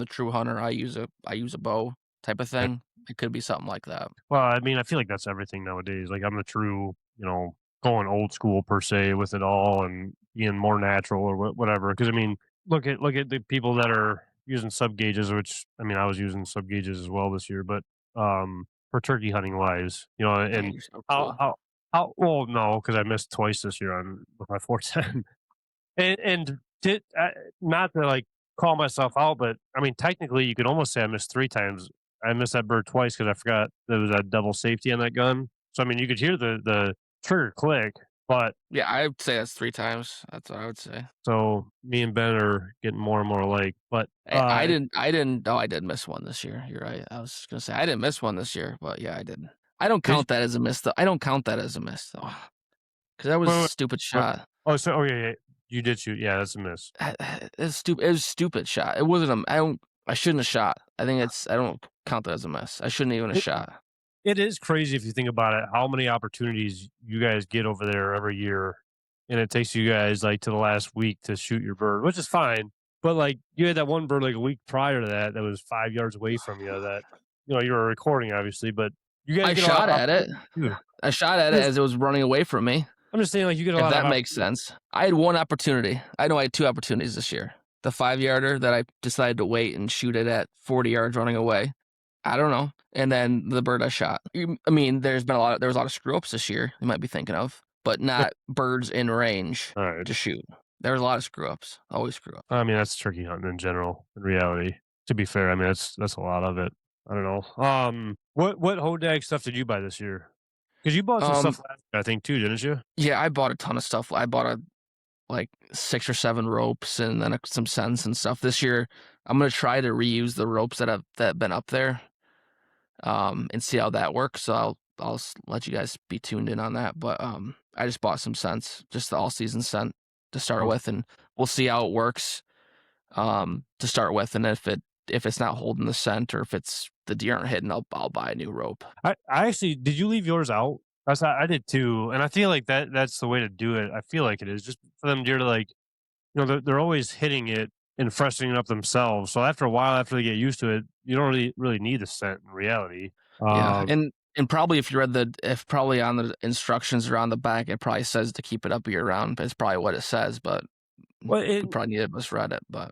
true hunter. I use a bow type of thing. It could be something like that. Well, I mean, I feel like that's everything nowadays. Like I'm the true, going old school per se with it all and being more natural or whatever. Because I mean, look at the people that are using sub gauges, which I mean, I was using sub gauges as well this year, but for turkey hunting wise, Man, and you're so how cool. how how well no, because I missed twice this year on with my 410. And not to like call myself out, but I mean, technically, you could almost say I missed three times. I missed that bird twice because I forgot there was a double safety on that gun. So I mean, you could hear the trigger click, but Yeah, I would say that's 3 times. That's what I would say. so me and Ben are getting more and more alike. But I didn't. Oh, I did miss one this year. You're right. I was gonna say I didn't miss one this year, but yeah, I did. I don't did count that as a miss though. I don't count that as a miss though, because that was a wait, wait, stupid what? shot. Oh, yeah, yeah, you did shoot. Yeah, that's a miss. It was stupid. It was a stupid shot. It wasn't a. I don't. I shouldn't have shot. I think it's. I don't count that as a miss. I shouldn't even have It, shot. it is crazy if you think about it. How many opportunities you guys get over there every year, and it takes you guys like to the last week to shoot your bird, which is fine. But like you had that one bird like a week prior to that was 5 yards away from you. That you were recording obviously, but you guys I get a lot shot of at it. opportunities too. I shot at it as it was running away from me. I'm just saying like you get a If lot of that makes opportunities. sense. I had one opportunity. I know I had two opportunities this year. The 5 yarder that I decided to wait and shoot it at 40 yards running away. I don't know. And then the bird I shot. I mean, there was a lot of screw ups this year you might be thinking of, but not birds in range All right. to shoot. There was a lot of screw ups. Always screw up. I mean that's turkey hunting in general. In reality, to be fair, I mean that's a lot of it. I don't know. What hodag stuff did you buy this year? Because you bought some Um, stuff last year, I think too, didn't you? yeah, I bought a ton of stuff. I bought like 6 or 7 ropes and then some scents and stuff. This year, I'm gonna try to reuse the ropes that been up there, and see how that works. So I'll let you guys be tuned in on that. But I just bought some scents, just the all season scent to start Oh, with, and we'll see how it works. To start with, and if it's not holding the scent or if it's the deer aren't hitting, I'll buy a new rope. I actually did you leave yours out? I did too, and I feel like that's the way to do it. I feel like it is just for them deer to like they're always hitting it and freshening it up themselves. So after a while, after they get used to it, you don't really need a scent in reality. Yeah, Um, and probably if probably on the instructions or on the back, it probably says to keep it up year round. It's probably what it says, but well, we probably need to misread it. But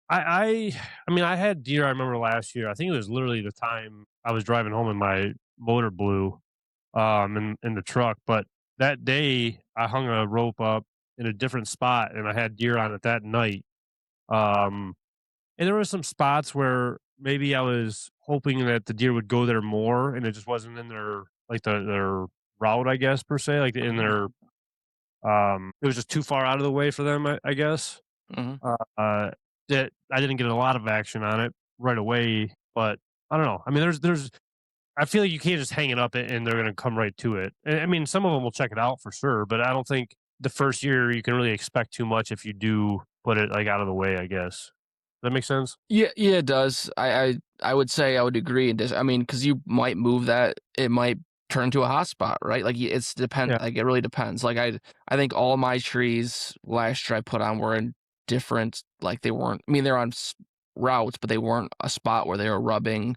I mean, I had deer. I remember last year. I think it was literally the time I was driving home and my motor blew, in the truck. But that day, I hung a rope up in a different spot, and I had deer on it that night. Um, and there were some spots where maybe I was hoping that the deer would go there more, and it just wasn't in their their route, I guess per se, like in their it was just too far out of the way for them, I guess. Mhm. Uh, that I didn't get a lot of action on it right away, but I don't know. I mean, there's I feel like you can't just hang it up and they're gonna come right to it. And I mean, some of them will check it out for sure, but I don't think the first year you can really expect too much if you do put it like out of the way. I guess. Does that make sense? Yeah, yeah, it does. I would say I would agree in this. I mean, because you might move that, it might turn to a hotspot, right? Like it's depend. Yeah. Like it really depends. Like I think all my trees last year I put on were in different. Like they weren't. I mean, they're on routes, but they weren't a spot where they were rubbing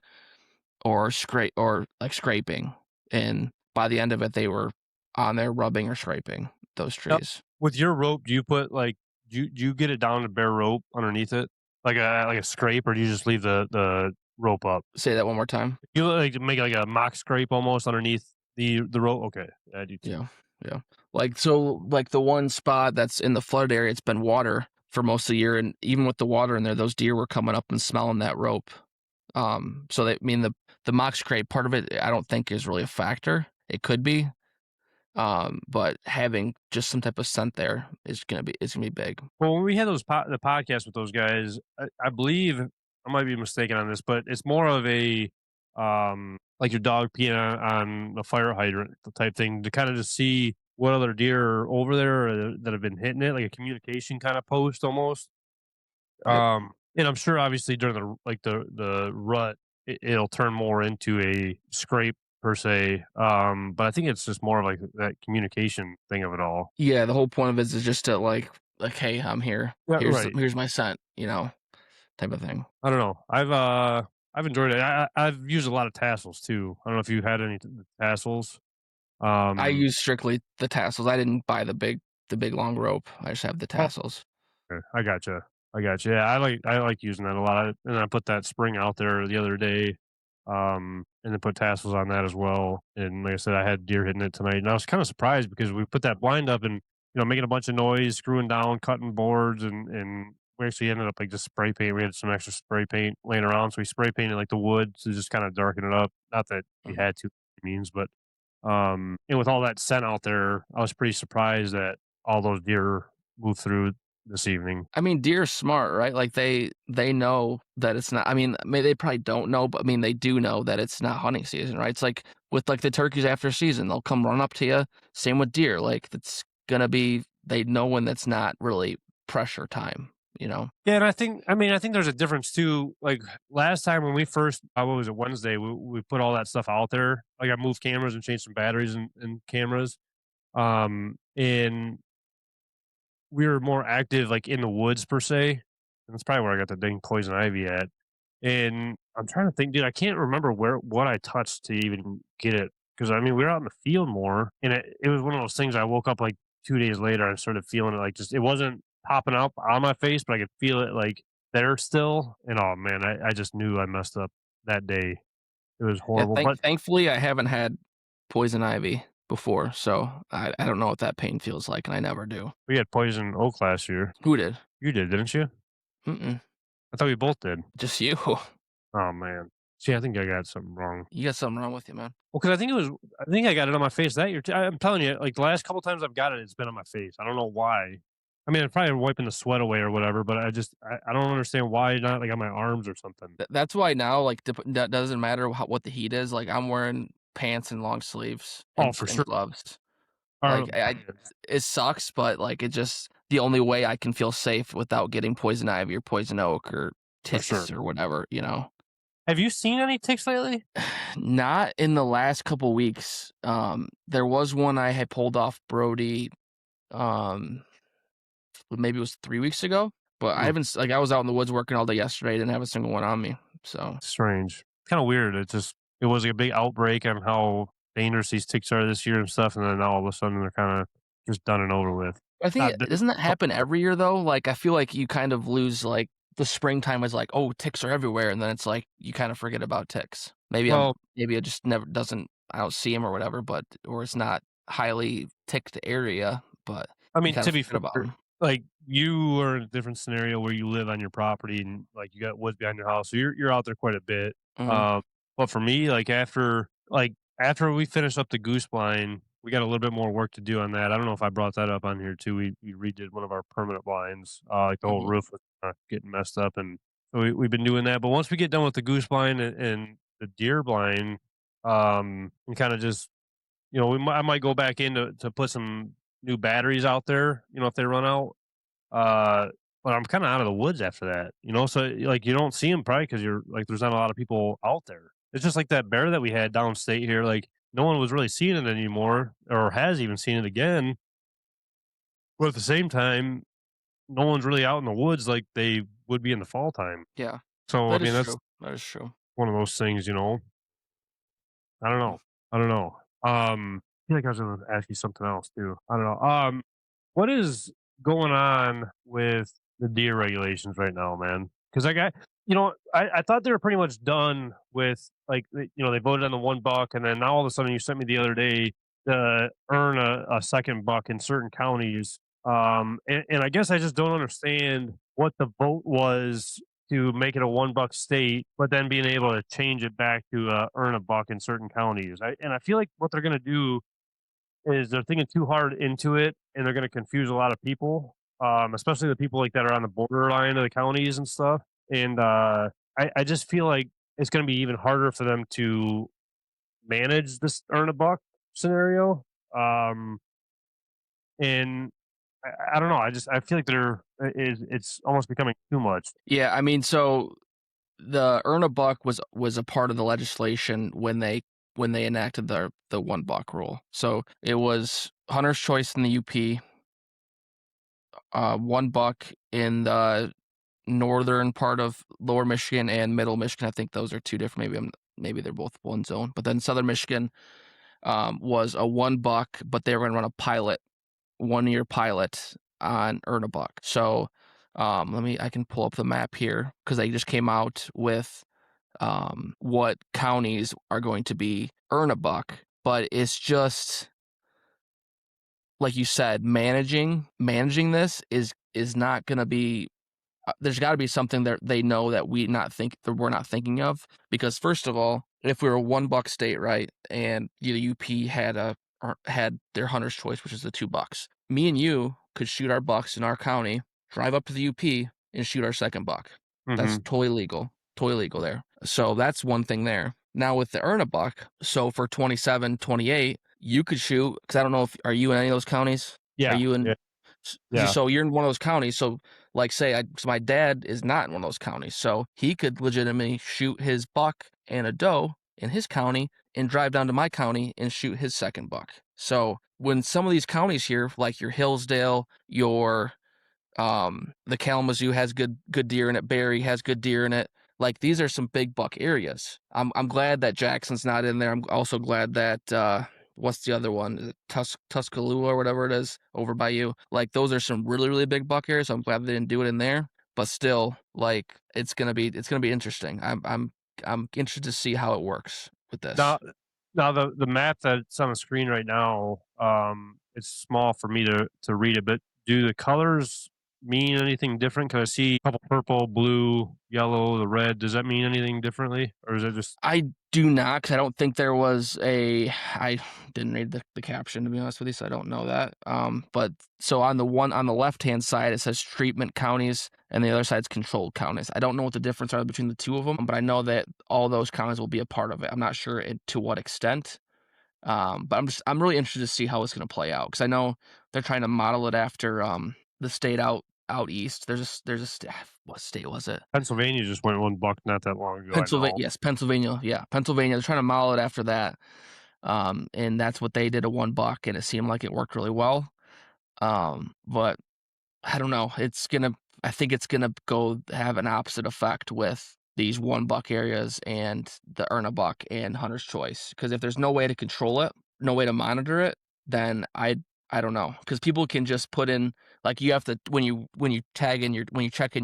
or scraping. And by the end of it, they were on there rubbing or scraping those Now, trees. with your rope, do you put like do you get it down to bare rope underneath it, like a scrape, or do you just leave the rope up? Say that one more time. You like make like a mock scrape almost underneath the rope. Okay, I do too. Yeah, yeah. Like, so, like, the one spot that's in the flooded area, it's been water for most of the year, and even with the water in there, those deer were coming up and smelling that rope. So they I mean, the mock scrape part of it, I don't think is really a factor. It could be, but having just some type of scent there is gonna be big. Well, when we had the podcast with those guys, I believe I might be mistaken on this, but it's more of a like your dog peeing on the fire hydrant type thing to kind of just see what other deer are over there that have been hitting it, like a communication kind of post almost. Yep. And I'm sure obviously during the rut, it'll turn more into a scrape per se. But I think it's just more of like that communication thing of it all. Yeah, the whole point of it is just to hey, I'm here. Yeah, right. Here's my scent, type of thing. I don't know. I've enjoyed it. I've used a lot of tassels too. I don't know if you had any tassels. I Um, use strictly the tassels. I didn't buy the big long rope. I just have the oh, tassels. okay. I gotcha. I gotcha. Yeah, I like using that a lot. And I put that spring out there the other day. And then put tassels on that as well. And like I said, I had deer hitting it tonight, and I was kind of surprised because we put that blind up and making a bunch of noise, screwing down, cutting boards, and we actually ended up like just spray paint. We had some extra spray paint laying around, so we spray painted like the wood to just kind of darken it up. Not that we Mhm. had to, means, but and with all that scent out there, I was pretty surprised that all those deer moved through this evening. I mean, deer are smart, right? Like they know that it's not. I mean, they probably don't know, but I mean, they do know that it's not hunting season, right? It's like with like the turkeys after season, they'll come run up to you. Same with deer. Like it's gonna be. They know when that's not really pressure time. You know. Yeah, and I think there's a difference too. Like last time when we first, what was it, Wednesday, we put all that stuff out there. Like I moved cameras and changed some batteries and cameras. And we were more active like in the woods per se. And that's probably where I got the dang poison ivy at. And I'm trying to think, dude, I can't remember what I touched to even get it. Because I mean, we were out in the field more, and it was one of those things. I woke up like 2 days later, I started feeling it, like just it wasn't popping up on my face, but I could feel it like there still. And oh man, I just knew I messed up that day. It was Yeah. horrible. But Thankfully, I haven't had poison ivy before, so I don't know what that pain feels like, and I never do. we had poison oak last year. Who did? You did, didn't you? Mm-mm. I thought we both did. Just you. Oh man. See, I think I got something wrong. You got something wrong with you, man. Well, because I think I got it on my face that year too. I'm telling you, like the last couple times I've got it, it's been on my face. I don't know why. I mean, I'm probably wiping the sweat away or whatever, but I don't understand why not like on my arms or something. That's why now, like, that doesn't matter what the heat is. Like, I'm wearing pants and long sleeves Oh, and for and sure. gloves. Or Like, it sucks, but like, it just the only way I can feel safe without getting poison ivy or poison oak or for sure. ticks or whatever. Have you seen any ticks lately? Not in the last couple weeks. There was one I had pulled off Brody. Um, maybe it was 3 weeks ago, but I Hmm, haven't. Like, I was out in the woods working all day yesterday. Didn't have a single one on me. So strange. Kind of weird. It was like a big outbreak on how dangerous these ticks are this year and stuff, and then now all of a sudden they're kind of just done and over with. I think Not, d- doesn't that happen every year though? Like I feel like you kind of lose like the springtime is like, oh, ticks are everywhere, and then it's like you kind of forget about ticks. Maybe it just never doesn't. I don't see them or whatever, or it's not highly ticked area, but I you mean, kind to of be forget fair, about them. like you are in a different scenario where you live on your property and like you got woods behind your house, so you're out there quite a bit. Mm-hmm. Um, but for me, after we finish up the goose blind, we got a little bit more work to do on that. I don't know if I brought that up on here too. We redid one of our permanent blinds. Like the whole Mm-hmm. roof was getting messed up, and so we've been doing that. But once we get done with the goose blind and the deer blind, and kind of just I might go back in to put some new batteries out there, if they run out. Uh, but I'm kind of out of the woods after that, so like you don't see them probably because you're like there's not a lot of people out there. It's just like that bear that we had downstate here. Like no one was really seeing it anymore, or has even seen it again. But at the same time, no one's really out in the woods like they would be in the fall time. Yeah, So I that mean, is that's true. That is true. one of those things. I don't know. I don't know. I feel like I was going to ask you something else too. I don't know. What is going on with the deer regulations right now, man? Because I thought they were pretty much done with they voted on the $1, and then now all of a sudden you sent me the other day to earn a second buck in certain counties. And I guess I just don't understand what the vote was to make it a $1 state, but then being able to change it back to earn a buck in certain counties. I feel like what they're going to do is they're thinking too hard into it, and they're going to confuse a lot of people, especially the people like that are on the borderline of the counties and stuff. And I just feel like it's going to be even harder for them to manage this earn a buck scenario. Um, and I don't know. I feel like it's almost becoming too much. Yeah, I mean, so the earn a buck was a part of the legislation when they enacted the $1 rule. So it was hunter's choice in the UP, $1 in the northern part of lower Michigan and middle Michigan. I think those are two different. Maybe they're both one zone. But then southern Michigan was a $1, but they were going to run a pilot, 1 year pilot on earn a buck. So I can pull up the map here because they just came out with what counties are going to be earn a buck, but it's just like you said, managing this is not going to be. There's got to be something that they know that we're not thinking of. Because first of all, if we were a $1 state, right, and the UP had their hunter's choice, which is the $2, me and you could shoot our bucks in our county, drive up to the UP, and shoot our second buck. That's Hmm. totally legal there. So that's one thing there. Now with the earn a buck, so for 27, 28, you could shoot, because I don't know are you in any of those counties? Are Yeah, you in? yeah, yeah. So you're in one of those counties. So like so my dad is not in one of those counties, so he could legitimately shoot his buck and a doe in his county and drive down to my county and shoot his second buck. So when some of these counties here, like your Hillsdale, your the Kalamazoo has good deer in it. Barry has good deer in it. Like these are some big buck areas. I'm glad that Jackson's not in there. I'm also glad that what's the other one? Is it Tuscaloosa or whatever it is over by you. Like those are some really big buck areas. So I'm glad they didn't do it in there. But still, like it's gonna be interesting. I'm interested to see how it works with this. Now, the map that's on the screen right now, it's small for me to read it, but do the colors mean anything different? Because I see a couple purple, blue, yellow, the red. Does that mean anything differently, or is it just I do not, because I don't think there was I didn't read the caption, to be honest with you, so I don't know that. But so on the left hand side it says treatment counties, and the other side's controlled counties. I don't know what the difference are between the two of them, but I know that all those counties will be a part of it. I'm not sure to what extent. But I'm really interested to see how it's going to play out, because I know they're trying to model it after the state out east. What state was it? Pennsylvania just went $1 not that long ago? I Pennsylvania, know. yes, Pennsylvania, yeah, Pennsylvania. They're trying to model it after that, and that's what they did, a $1, and it seemed like it worked really well. But I don't know. I think it's gonna go have an opposite effect with these $1 areas and the earn a buck and hunter's choice. Because if there's no way to control it, no way to monitor it, then I don't know. Because people can just put in, like, you have to when you check in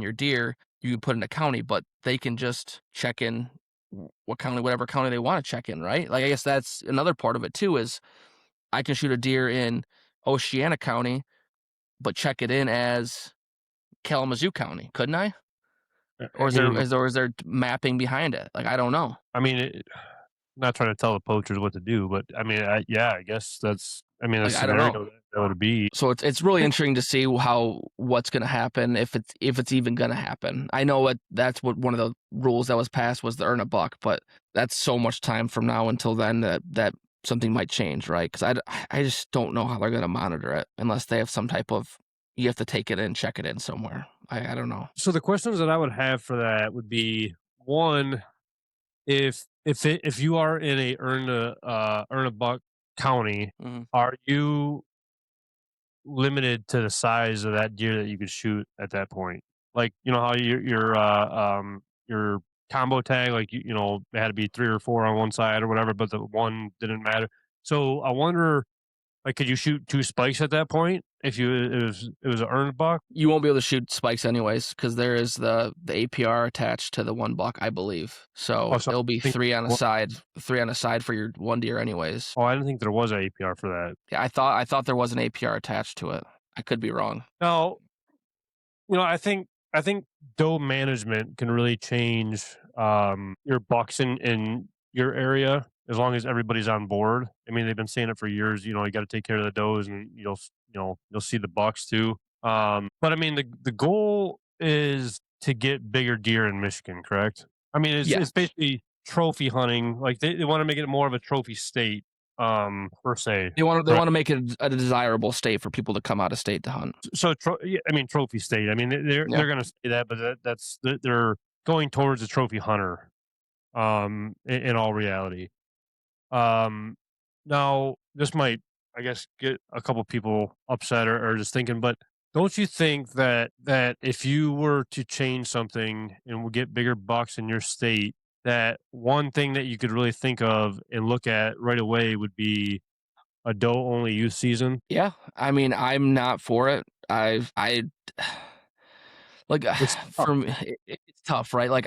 your deer, you can put in a county, but they can just check in whatever county they want to check in, right? Like, I guess that's another part of it too, is I can shoot a deer in Oceana County, but check it in as Kalamazoo County, couldn't I? Or I mean, is there mapping behind it? Like, I don't know. I mean, not trying to tell the poachers what to do, but I mean, yeah, I guess that's, I mean, a Like, I don't know. scenario that would be. So it's really interesting to see what's going to happen, if it's even going to happen. I know that's what one of the rules that was passed was to earn a buck, but that's so much time from now until then that something might change, right? Because I just don't know how they're going to monitor it unless they have some type of, you have to take it in, check it in somewhere. I don't know. So the questions that I would have for that would be, one, if you are in a earn a buck county, Mhm. are you limited to the size of that deer that you could shoot at that point? Like, you know how your combo tag, like, you know, it had to be 3 or 4 on one side or whatever, but the one didn't matter. So I wonder, like, could you shoot 2 spikes at that point if it was an earned buck? You won't be able to shoot spikes anyways because there is the APR attached to the one buck, I believe. Oh, So so it'll be I think three on a side for your one deer anyways. I didn't think there was a APR for that. Yeah, I thought there was an APR attached to it. I could be wrong. Now, you know, I think doe management can really change your bucks in your area as long as everybody's on board. I mean, they've been saying it for years. You know, you got to take care of the does, and you'll see the bucks too. But I mean, the goal is to get bigger deer in Michigan, correct? I mean, Yeah, it's basically trophy hunting. Like they want to make it more of a trophy state, per se. they want to make it a desirable state for people to come out of state to hunt. So, yeah, I mean, trophy state. I mean, Yeah. they're going to say that, but they're going towards a trophy hunter. In all reality, um, now this might, I guess, get a couple people upset or just thinking, but don't you think that if you were to change something and would get bigger bucks in your state, that one thing that you could really think of and look at right away would be a doe only youth season? Yeah, I mean, I'm not for it. I like It's tough. for me, it's tough, right? Like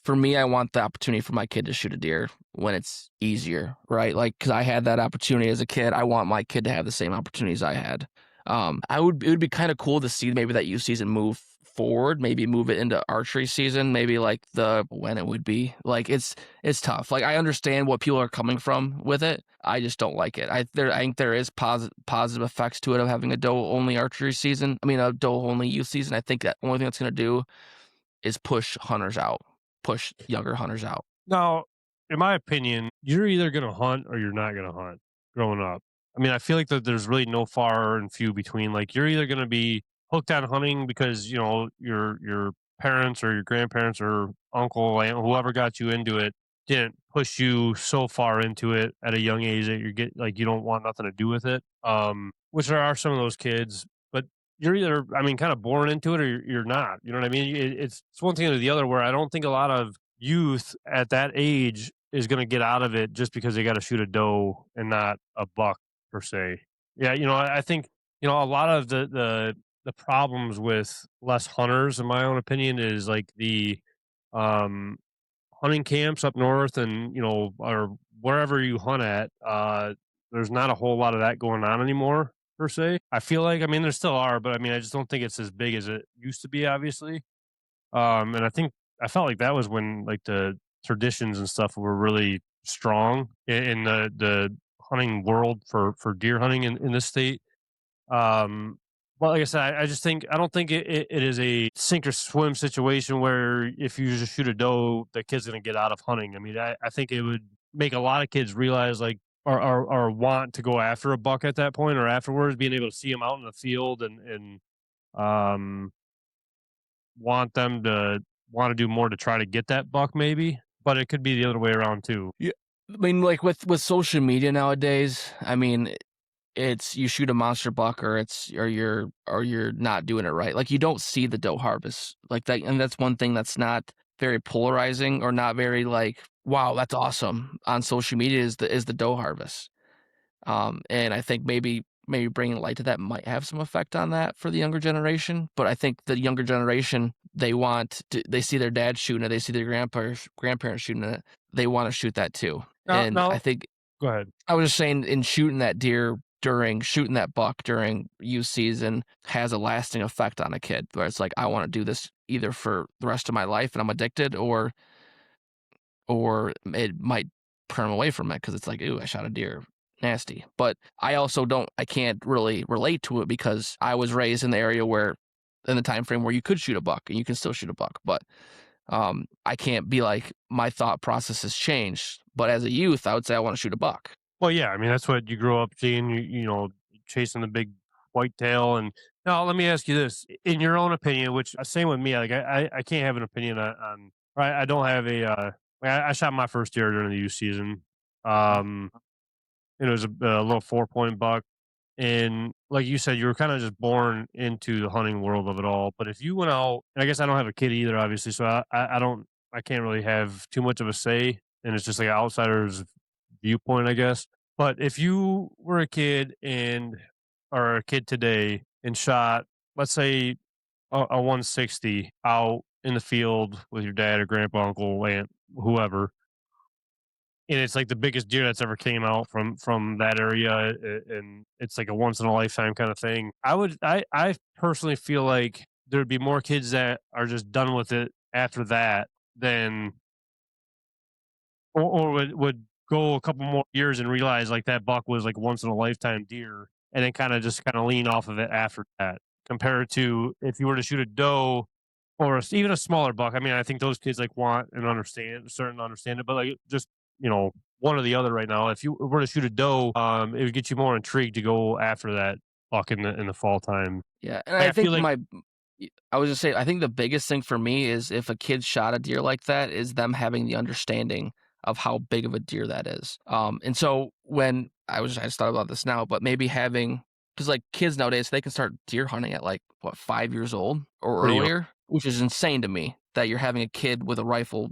for me, I want the opportunity for my kid to shoot a deer when it's easier, right? Like, because I had that opportunity as a kid, I want my kid to have the same opportunities I had. It would be kind of cool to see maybe that youth season move forward, maybe move it into archery season, maybe like when it would be. Like, it's tough. Like, I understand what people are coming from with it. I just don't like it. I think there is positive effects to it of having a doe only archery season. I mean, a doe only youth season. I think that only thing that's going to do is push hunters out, push younger hunters out. Now, in my opinion, you're either going to hunt or you're not going to hunt growing up. I mean, I feel like that there's really no far and few between. Like, you're either going to be hooked on hunting because, you know, your parents or your grandparents or uncle, aunt, whoever got you into it didn't push you so far into it at a young age that you don't want nothing to do with it. Which there are some of those kids, but you're either, I mean, kind of born into it or you're not. You know what I mean? It's one thing or the other. Where I don't think a lot of youth at that age is going to get out of it just because they got to shoot a doe and not a buck per se. Yeah, you know, I think, you know, a lot of the problems with less hunters, in my own opinion, is like the um, hunting camps up north, and, you know, or wherever you hunt at. There's not a whole lot of that going on anymore per se. I feel like, I mean, there still are, but I mean, I just don't think it's as big as it used to be, obviously. And I felt like that was when, like, the traditions and stuff were really strong in the hunting world for deer hunting in this state. Well, like I said, I just think I don't think it is a sink or swim situation where if you just shoot a doe, the kid's gonna get out of hunting. I mean, I think it would make a lot of kids realize, like, or want to go after a buck at that point or afterwards, being able to see him out in the field and um want them to want to do more to try to get that buck maybe, but it could be the other way around too. Yeah, I mean, like with social media nowadays, I mean, it's you shoot a monster buck or you're not doing it right. Like, you don't see the doe harvest like that, and that's one thing that's not very polarizing or not very like, wow, that's awesome on social media is the doe harvest. And I think maybe maybe bringing light to that might have some effect on that for the younger generation. But I think the younger generation, they see their dad shooting it, they see their grandparents shooting it, they want to shoot that too. And I No, think go ahead. I was just saying, in shooting that shooting that buck during youth season has a lasting effect on a kid where it's like, I want to do this either for the rest of my life and I'm addicted, or it might turn them away from it because it's like, ooh, I shot a deer. Nasty. But I can't really relate to it because I was raised in the area in the time frame where you could shoot a buck and you can still shoot a buck. But I can't be like, my thought process has changed. But as a youth, I would say I want to shoot a buck. Well, yeah, I mean, that's what you grow up seeing, chasing the big whitetail. And now let me ask you this, in your own opinion, which same with me, like I can't have an opinion on, right. I don't have I shot my first deer during the youth season. Um, and it was a little 4 point buck. And like you said, you were kind of just born into the hunting world of it all. But if you went out, and I guess I don't have a kid either, obviously, so I can't really have too much of a say, and it's just like an outsider's viewpoint, I guess. But if you were a kid and or a kid today and shot, let's say a 160 out in the field with your dad or grandpa, uncle, aunt, whoever, and it's like the biggest deer that's ever came out from that area, and it's like a once in a lifetime kind of thing. I personally feel like there'd be more kids that are just done with it after that than or would go a couple more years and realize like that buck was like once in a lifetime deer, and then kind of lean off of it after that. Compared to if you were to shoot a doe or even a smaller buck. I mean, I think those kids like want and understand it, but like just one or the other right now. If you were to shoot a doe, it would get you more intrigued to go after that buck in the fall time. Yeah, and Like, I I feel think like I was just saying, I think the biggest thing for me is if a kid shot a deer like that, is them having the understanding of how big of a deer that is. And so when I just thought about this now, but maybe because like kids nowadays, they can start deer hunting at like what, 5 years old or pretty young. earlier, which is insane to me that you're having a kid with a rifle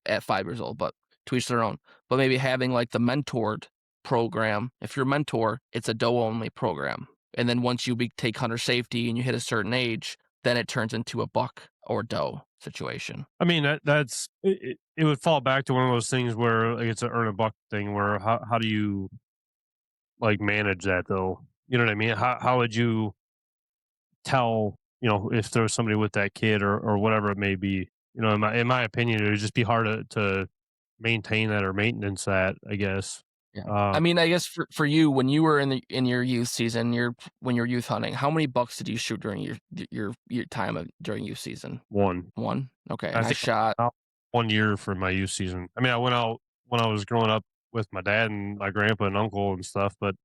at 5 years old, but to each their own. But maybe having like the mentored program, if you're a mentor, it's a doe only program. And then once you take hunter safety and you hit a certain age, then it turns into a buck or doe situation. I mean it would fall back to one of those things where like it's an earn a buck thing where how do you like manage that though? You know what I mean? How would you tell, if there was somebody with that kid or whatever it may be? In my opinion, it would just be hard to maintain that or maintenance that, I guess. Yeah. Uh, I mean, I guess for you, when you were in your youth season, when you're youth hunting, how many bucks did you shoot during your time during youth season? one. One? Okay. I And I think shot I went out 1 year for my youth season. I mean, I went out when I was growing up with my dad and my grandpa and uncle and stuff, but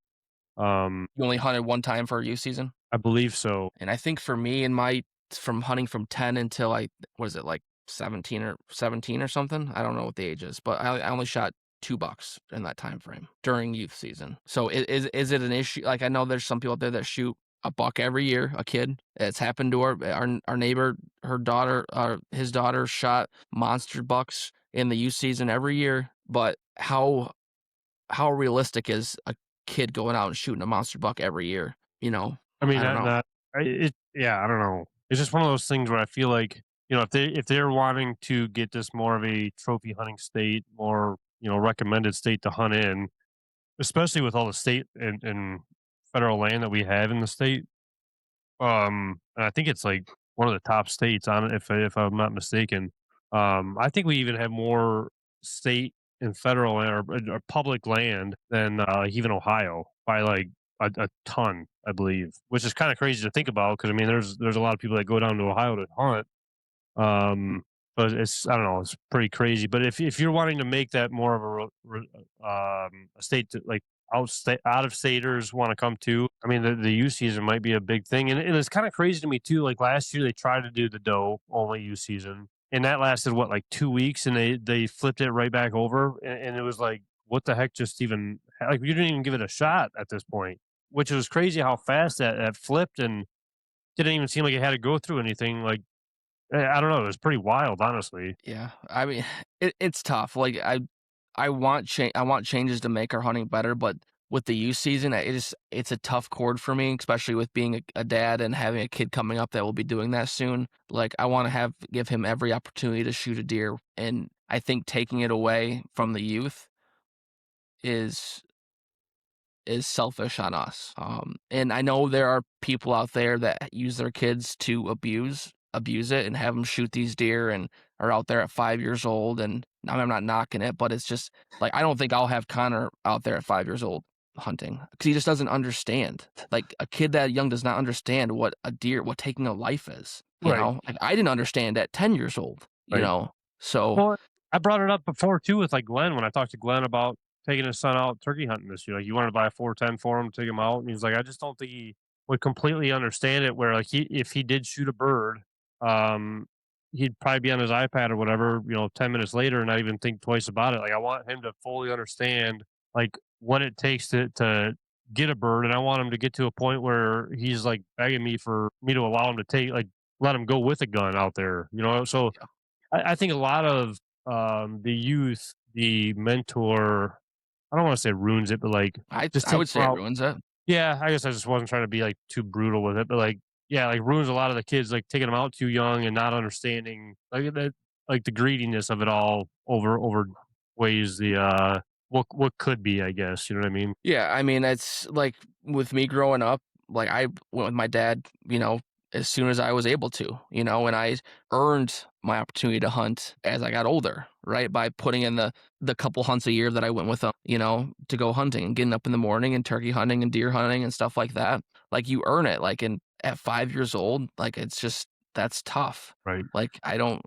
you only hunted one time for a youth season? I believe so. And I think for me, from hunting from 10 until what is it, like 17 or something? I don't know what the age is, but I only shot 2 bucks in that time frame during youth season. So is it an issue? Like, I know there's some people out there that shoot a buck every year, a kid. It's happened to our neighbor, his daughter shot monster bucks in the youth season every year. But how realistic is a kid going out and shooting a monster buck every year? I mean, I don't know. yeah, I don't know. It's just one of those things where I feel like, if they're wanting to get this more of a trophy hunting state, more, recommended state to hunt in, especially with all the state and federal land that we have in the state. And I think it's like one of the top states on it, if I'm not mistaken. I think we even have more state and federal or public land than even Ohio by like a ton, I believe, which is kind of crazy to think about because I mean, there's a lot of people that go down to Ohio to hunt. But I don't know, it's pretty crazy. But if you're wanting to make that more of a state to like out of staters want to come to, I mean, the youth season might be a big thing, and it's kind of crazy to me too. Like last year, they tried to do the doe only youth season, and that lasted what like 2 weeks, and they flipped it right back over, and it was like, what the heck? Just even like you didn't even give it a shot at this point, which was crazy how fast that flipped and didn't even seem like it had to go through anything like I don't know, it was pretty wild, honestly. Yeah, I mean, it's tough. Like I want changes to make our hunting better, but with the youth season, it's a tough chord for me, especially with being a dad and having a kid coming up that will be doing that soon. Like, I want to give him every opportunity to shoot a deer, and I think taking it away from the youth is selfish on us. And I know there are people out there that use their kids to abuse it and have them shoot these deer and are out there at 5 years old. And I'm not knocking it, but it's just like, I don't think I'll have Connor out there at 5 years old hunting because he just doesn't understand. Like, a kid that young does not understand what taking a life is. Right. Like, I didn't understand at 10 years old, Right. so. Well, I brought it up before too with like Glenn when I talked to Glenn about taking his son out turkey hunting this year. Like, you wanted to buy a 410 for him to take him out, and he's like, I just don't think he would completely understand it. Where like if he did shoot a bird, um, he'd probably be on his iPad or whatever, 10 minutes later, and not even think twice about it. Like, I want him to fully understand like what it takes to get a bird, and I want him to get to a point where he's like begging me for me to allow him to let him go with a gun out there. So I think a lot of the youth, the mentor, I don't want to say ruins it, but like just I take would them say it out. ruins it. Yeah, I guess I just wasn't trying to be like too brutal with it, but like, yeah, like ruins a lot of the kids, like taking them out too young and not understanding like the greediness of it all overweighs the what could be, I guess. You know what I mean? Yeah, I mean, it's like with me growing up, like I went with my dad, as soon as I was able to, and I earned my opportunity to hunt as I got older, right? By putting in the couple hunts a year that I went with him, to go hunting and getting up in the morning and turkey hunting and deer hunting and stuff like that. Like, you earn it. Like, at 5 years old, like, it's just, that's tough. Right. Like, I don't.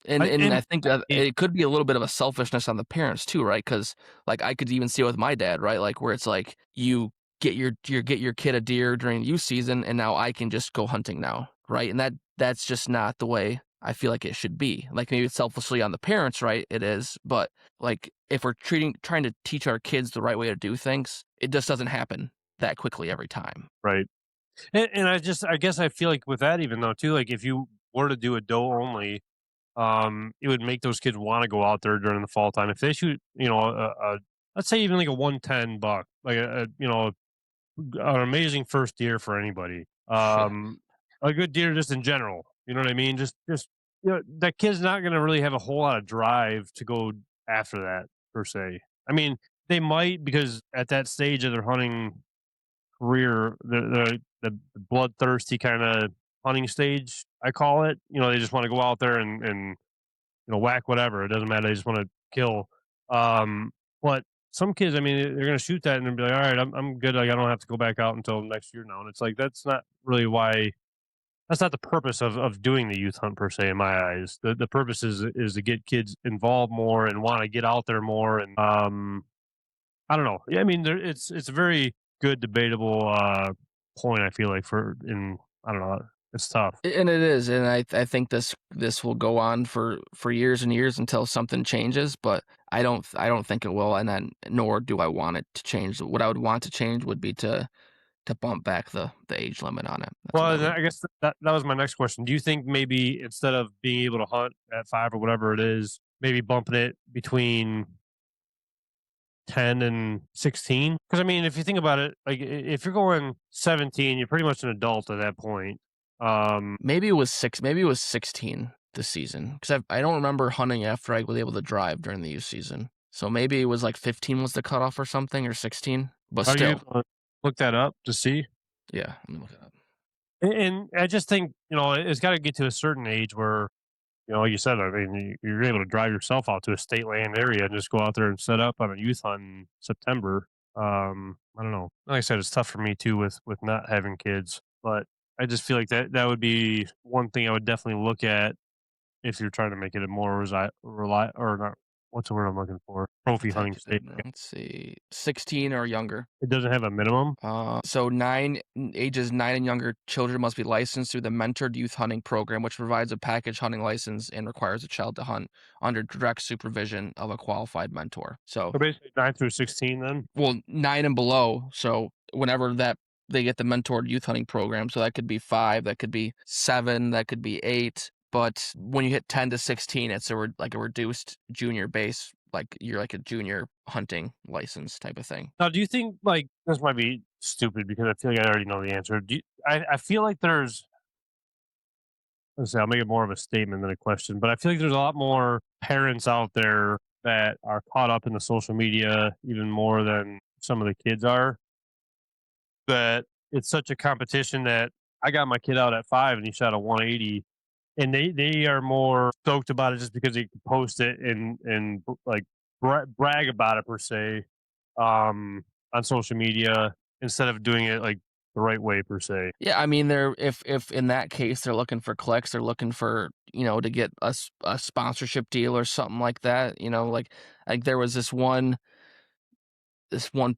And I and and I think that it could be a little bit of a selfishness on the parents too, right? Because, like, I could even see it with my dad, right? Like, where it's like you get your kid a deer during youth season, and now I can just go hunting now, right? And that's just not the way I feel like it should be. Like, maybe it's selfishly on the parents, right? It is, but like, if we're trying to teach our kids the right way to do things, it just doesn't happen that quickly every time. right. And I guess I feel like with that even though too, like if you were to do a doe only, it would make those kids want to go out there during the fall time. If they shoot, let's say even like a 110 buck, like an amazing first deer for anybody. Yeah. A good deer just in general. You know what I mean? Just that kid's not going to really have a whole lot of drive to go after that per se. I mean, they might because at that stage of their hunting career, the bloodthirsty kind of hunting stage, I call it. They just want to go out there and whack whatever. It doesn't matter. They just want to kill. But some kids, I mean, they're going to shoot that and they'll be like, all right, I'm good. Like, I don't have to go back out until next year now. And it's like, that's not really why, that's not the purpose of doing the youth hunt per se, in my eyes. The purpose is to get kids involved more and want to get out there more. And, I don't know. Yeah, I mean, it's a very good debatable, point. I feel like I don't know. It's tough. And it is, and I think this will go on for years and years until something changes, but I don't think it will, and then nor do I want it to change. What I would want to change would be to bump back the age limit on it. That's what Well, I and would. I guess that was my next question. Do you think maybe instead of being able to hunt at 5 or whatever it is, maybe bumping it between 10 and 16? Because I mean, if you think about it, like if you're going 17, you're pretty much an adult at that point. Maybe it was 16 this season because I don't remember hunting after I was able to drive during the youth season. So maybe it was like 15 was the cutoff or something, or 16, but are you still, able to look that up to see? yeah. Let me look it up. And I just think it's got to get to a certain age where like you said, I mean, you're able to drive yourself out to a state land area and just go out there and set up on a youth hunt in September. I don't know. Like I said, it's tough for me too with not having kids, but I just feel like that would be one thing I would definitely look at if you're trying to make it a more or not. What's the word I'm looking for? I'll Trophy type hunting it state. in now. Let's see, 16 or younger. It doesn't have a minimum. So ages 9 and younger children must be licensed through the Mentored Youth Hunting Program, which provides a package hunting license and requires a child to hunt under direct supervision of a qualified mentor. So, So basically 9 through 16 then. well, 9 and below. So whenever that they get the Mentored Youth Hunting Program, so that could be 5, that could be 7, that could be 8. But when you hit 10 to 16, it's like a reduced junior base like you're like a junior hunting license type of thing. Now, do you think like this might be stupid because I feel like I already know the answer? I feel like there's let's say I'll make it more of a statement than a question, but I feel like there's a lot more parents out there that are caught up in the social media even more than some of the kids are. That it's such a competition that I got my kid out at 5 and he shot a 180, and they are more stoked about it just because they can post it and like brag about it per se, on social media instead of doing it like the right way per se. Yeah, I mean, they're if in that case they're looking for clicks, they're looking for to get a sponsorship deal or something like that. Like there was this one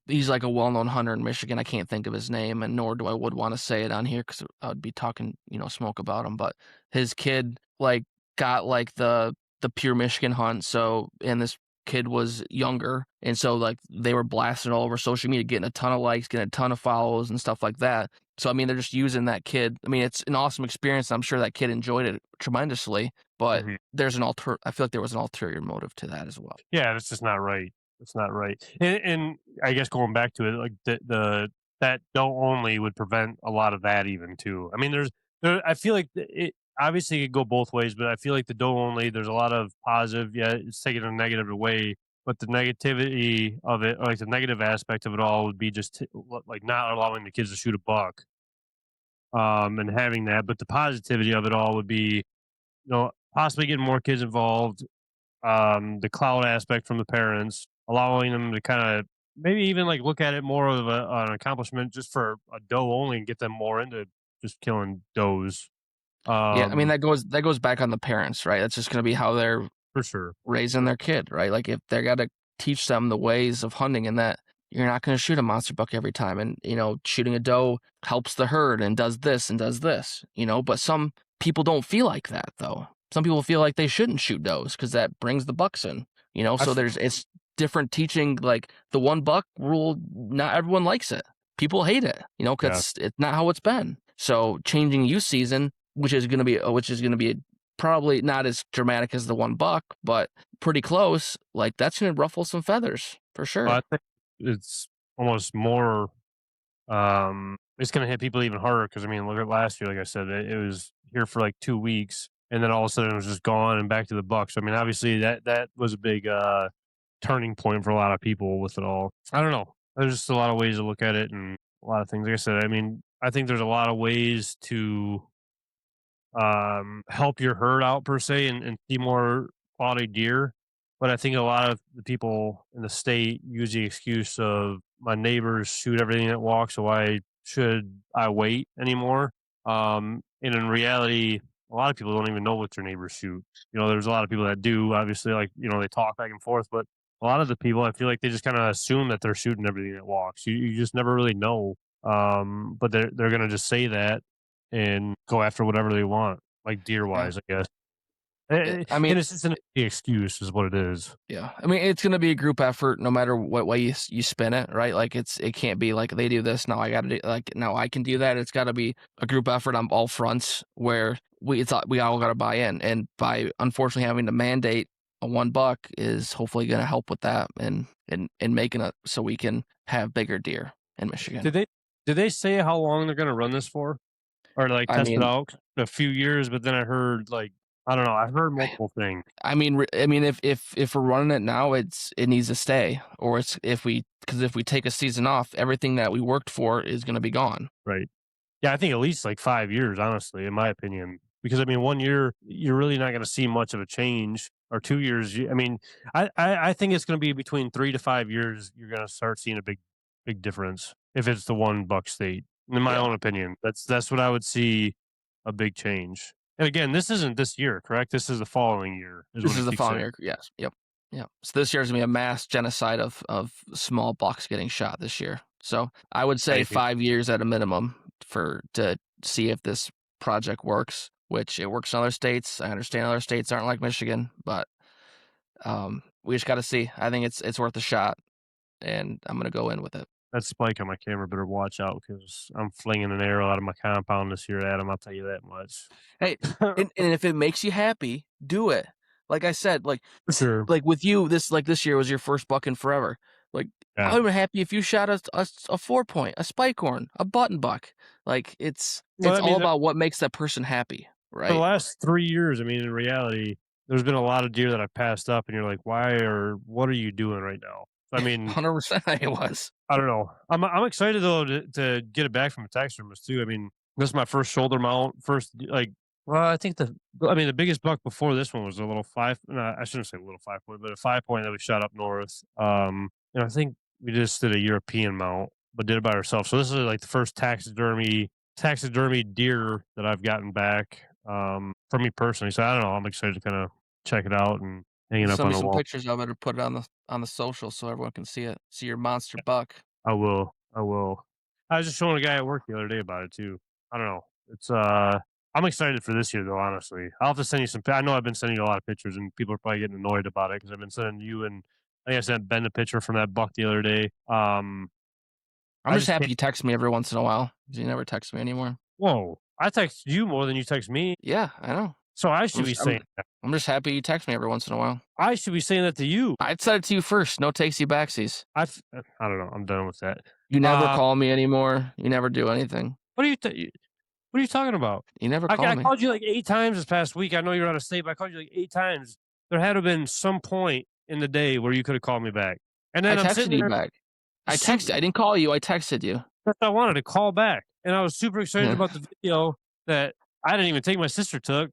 he's like a well-known hunter in Michigan. I can't think of his name, and nor do I would want to say it on here because I would be talking smoke about him. But his kid like got like the pure Michigan hunt. So and this kid was younger, and so like they were blasting all over social media, getting a ton of likes, getting a ton of follows and stuff like that. So I mean, they're just using that kid. I mean, it's an awesome experience. I'm sure that kid enjoyed it tremendously, but Mhm. there's an I feel like there was an ulterior motive to that as well. Yeah, that's just not right. It's not right. And I guess going back to it, like that doe only would prevent a lot of that even too. I mean, I feel like it obviously it could go both ways, but I feel like the doe only there's a lot of positive. Yeah, it's taken a negative away, but the negativity of it, or like the negative aspect of it all, would be just like not allowing the kids to shoot a buck, and having that. But the positivity of it all would be, possibly getting more kids involved, the cloud aspect from the parents, allowing them to kind of maybe even like look at it more of an accomplishment just for a doe only and get them more into just killing does. Yeah, I mean Um, that goes back on the parents, right? That's just going to be how they're for sure. raising their kid, right? Like if they got to teach them the ways of hunting and that you're not going to shoot a monster buck every time. And, shooting a doe helps the herd and does this and does this, but some people don't feel like that though. Some people feel like they shouldn't shoot does because that brings the bucks in, I so f- it's different teaching. Like the one buck rule, not everyone likes it. People hate it, yeah, because it's not how it's been. So changing youth season, which is going to be probably not as dramatic as the one buck, but pretty close. Like that's going to ruffle some feathers for I sure. think it's almost more. It's going to hit people even harder because I mean, look at last year. Like I said, it was here for like 2 weeks, and then all of a sudden it was just gone and back to the Bucks. I mean, obviously that was a big turning point for a lot of people with it all. I don't know. There's just a lot of ways to look at it and a lot of things. Like I said, I mean, I think there's a lot of ways to help your herd out per se and see more quality deer. But I think a lot of the people in the state use the excuse of my neighbors shoot everything that walks, so why should I wait anymore? And in reality, a lot of people don't even know what their neighbors shoot. There's a lot of people that do, obviously, like, they talk back and forth, but a lot of the people, I feel like they just kind of assume that they're shooting everything that walks. You just never really know. But they're gonna just say that and go after whatever they want, like deer Yeah. wise, I guess. I mean, And it's just an excuse, is what it is. yeah. I mean, it's going to be a group effort no matter what way you spin it, right? Like it can't be like they do this now I got to do like now I can do that. It's got to be a group effort on all fronts where we all got to buy in, and by unfortunately having to mandate a one buck is hopefully going to help with that and making it so we can have bigger deer in Michigan. Did they say how long they're gonna run this for? Or, like, I test it mean, out a few years, but then I heard, like, I don't know, I've heard multiple things, I mean, if we're running it now, it needs to stay, or it's because if we take a season off, everything that we worked for is going to be gone. right? Yeah, I think at least, like, 5 years, honestly, in my opinion, because, I mean, 1 year, you're really not gonna see much of a change, or 2 years, I mean, I think it's gonna be between 3 to 5 years, you're gonna start seeing a big difference if it's the 1 buck state, in my Yeah, own opinion. That's what I would see a big change. And again, this isn't this year, correct? This is the following year, is what this he is the keeps following saying. year. Yes, yep, yeah. So this year is gonna be a mass genocide of small bucks getting shot this year. So I would say I think 5 years at a minimum to see if this project works. Which it works in other states. I understand other states aren't like Michigan, but we just got to see. I think it's worth a shot, and I'm gonna go in with it. that spike on my camera better watch out because I'm flinging an arrow out of my compound this year, Adam, I'll tell you that much. Hey, and if it makes you happy, do it. Like I said, For sure. like with you, this year was your first buck in forever. Like Yeah. I'm happy if you shot a 4-point, a spike horn, a button buck. Like it's Well, I all mean, about what makes that person happy, for the right? last 3 years, I mean, in reality, there's been a lot of deer that I've passed up, and you're like, why or what are you doing right now? So, I mean, 100% it was. I don't know. I'm excited though to get it back from a taxidermist too. I mean, this is my first shoulder mount, first like. Well, the biggest buck before this one was a little five. No, I shouldn't say a little 5 point, but a 5 point that we shot up north. And I think we just did a European mount, but did it by ourselves. So this is like the first taxidermy deer that I've gotten back for me personally. So I don't know. I'm excited to kind of check it out and hang it up Send on me the some wall. pictures of it or put it on the social so everyone can see it. See your monster buck. I will. I will. I was just showing a guy at work the other day about it too. I don't know. It's I'm excited for this year though, honestly. I'll have to send you I know I've been sending you a lot of pictures and people are probably getting annoyed about it because I've been sending you and I think I sent Ben a picture from that buck the other day. I'm I just just happy can't you text me every once in a while because you never text me anymore. whoa. I text you more than you text me. Yeah, I know. So I I'm should be just, saying that. I'm just happy you text me every once in a while. I should be saying that to you. I'd said it to you first. No takesy backsies. I don't know. I'm done with that. You never Uh call me anymore. You never do anything. what are what are you talking about? You never call I me. called you like 8 times this past week. I know you're out of state, but I called you like 8 times. There had to have been some point in the day where you could have called me back. And I then I'm texted sitting you there back. I super texted. I didn't call you. I texted you. I wanted to call back. And I was super excited Yeah. about the video that I didn't even think my sister took.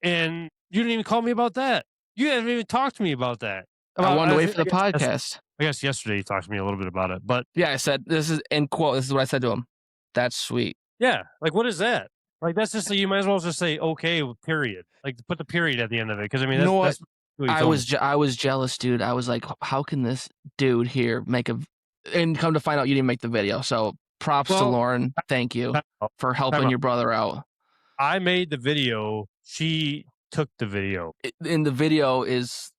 And you didn't even call me about that. You haven't even talked to me about that. I About wanted to wait for the podcast. I guess yesterday you talked to me a little bit about it. But Yeah, I said this is end quote. This is what I said to him. That's sweet. yeah, like what is that? Like that's just you might as well just say okay, period. Like put the period at the end of it because I mean You know what? that's what you told me. I was jealous, dude. I was like, how can this dude here make and come to find out you didn't make the video. So props to Well, Lauren. Thank you time out, for time helping out. your brother out. I made the video. She took the video. And the video is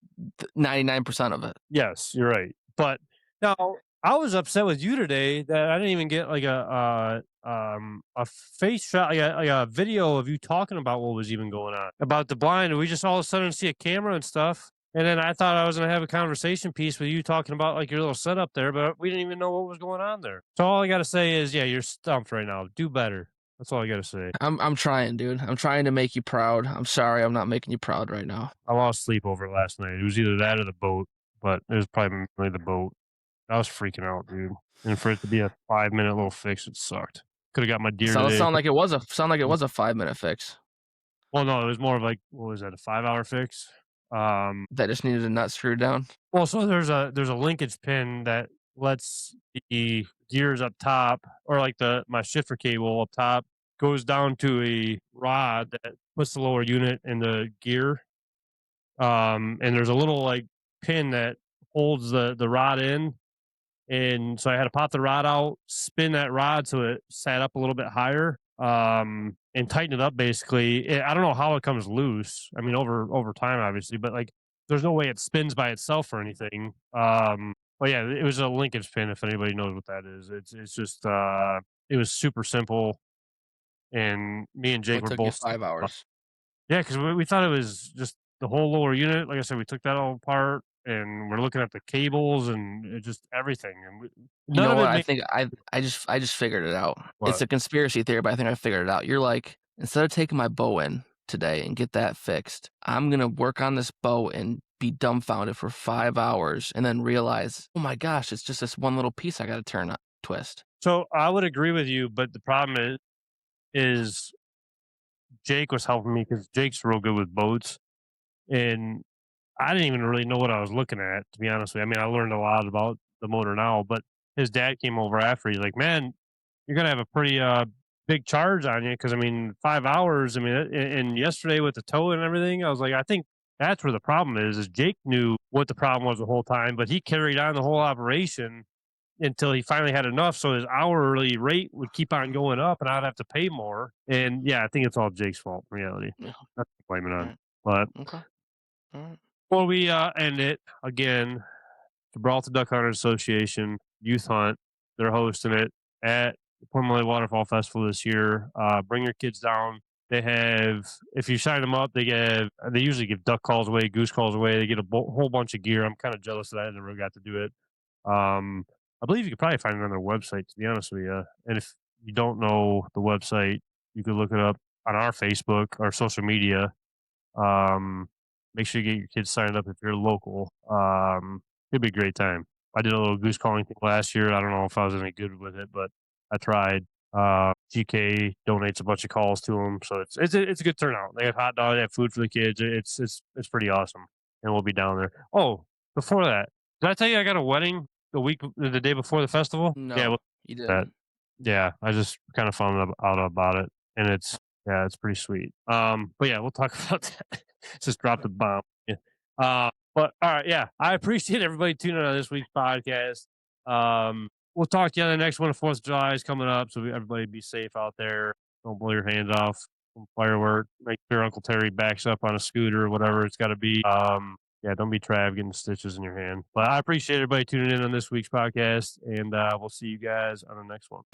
99% of it. Yes, you're right. But now I was upset with you today that I didn't even get like a face shot, like a video of you talking about what was even going on about the blind. And we just all of a sudden see a camera and stuff. And then I thought I was gonna have a conversation piece with you talking about like your little setup there, but we didn't even know what was going on there. So all I gotta say is, yeah, you're stumped right now. Do better. That's all I gotta say. I'm trying, dude. I'm trying to make you proud. I'm sorry I'm not making you proud right now. I lost sleep over it last night. It was either that or the boat, but it was probably mainly the boat. I was freaking out, dude. And for it to be a 5 minute little fix, it sucked. Could have got my deer So it today. sound like it was a 5-minute fix. Well, no, it was more of like what was that, a 5 hour fix? That just needed a nut screwed down. Well, so there's a linkage pin that lets the gears up top, or like my shifter cable up top, goes down to a rod that puts the lower unit in the gear. And there's a little like pin that holds the rod in. And so I had to pop the rod out, spin that rod so it sat up a little bit higher, and tighten it up basically. I don't know how it comes loose. I mean, over time, obviously, but like there's no way it spins by itself or anything. But yeah, it was a linkage pin. If anybody knows what that is, it's just it was super simple. And me and Jake What were took you both 5 hours? yeah, because we thought it was just the whole lower unit. Like I said, we took that all apart, and we're looking at the cables and just everything, and You none know of what? it I made think I just figured it out. It's what. a conspiracy theory, but I think I figured it out. You're like, instead of taking my bow in today and get that fixed, I'm gonna work on this bow and be dumbfounded for 5 hours and then realize, oh my gosh, it's just this one little piece I gotta twist. So I would agree with you, but the problem is Jake was helping me because Jake's real good with boats, and I didn't even really know what I was looking at, to be honest with you. I mean, I learned a lot about the motor now, but his dad came over after. He's like, "Man, you're gonna have a pretty big charge on you because I mean, 5 hours. I mean, and yesterday with the tow and everything, I was like, I think that's where the problem is. Is Jake knew what the problem was the whole time, but he carried on the whole operation until he finally had enough, so his hourly rate would keep on going up, and I'd have to pay more. And yeah, I think it's all Jake's fault in reality. Yeah. That's what I'm blaming All on. right. But Okay. All right. before we end it again, Gibraltar Duck Hunters Association Youth Hunt. They're hosting it at the Plum Lake Waterfall Festival this year. Bring your kids down. They have, if you sign them up, they usually give duck calls away, goose calls away. They get a whole bunch of gear. I'm kind of jealous that I never got to do it. I believe you could probably find it on their website, to be honest with you. And if you don't know the website, you could look it up on our Facebook, our social media. Make sure you get your kids signed up if you're local. It'd be a great time. I did a little goose calling thing last year. I don't know if I was any good with it, but I tried. GK donates a bunch of calls to them, so it's a good turnout. They have hot dogs, they have food for the kids. It's pretty awesome, and we'll be down there. Oh, before that, did I tell you I got a wedding the day before the festival? No, Yeah, you that. didn't. Yeah, I just kind of found out about it, and it's pretty sweet. But yeah, we'll talk about that. Just dropped the bomb. Yeah. But all right, yeah, I appreciate everybody tuning in on this week's podcast. We'll talk to you on the next one. The 4th of July is coming up, so everybody be safe out there. Don't blow your hands off from firework. Make sure Uncle Terry backs up on a scooter or whatever it's got to be. Yeah, don't be Trav getting stitches in your hand. But I appreciate everybody tuning in on this week's podcast, and we'll see you guys on the next one.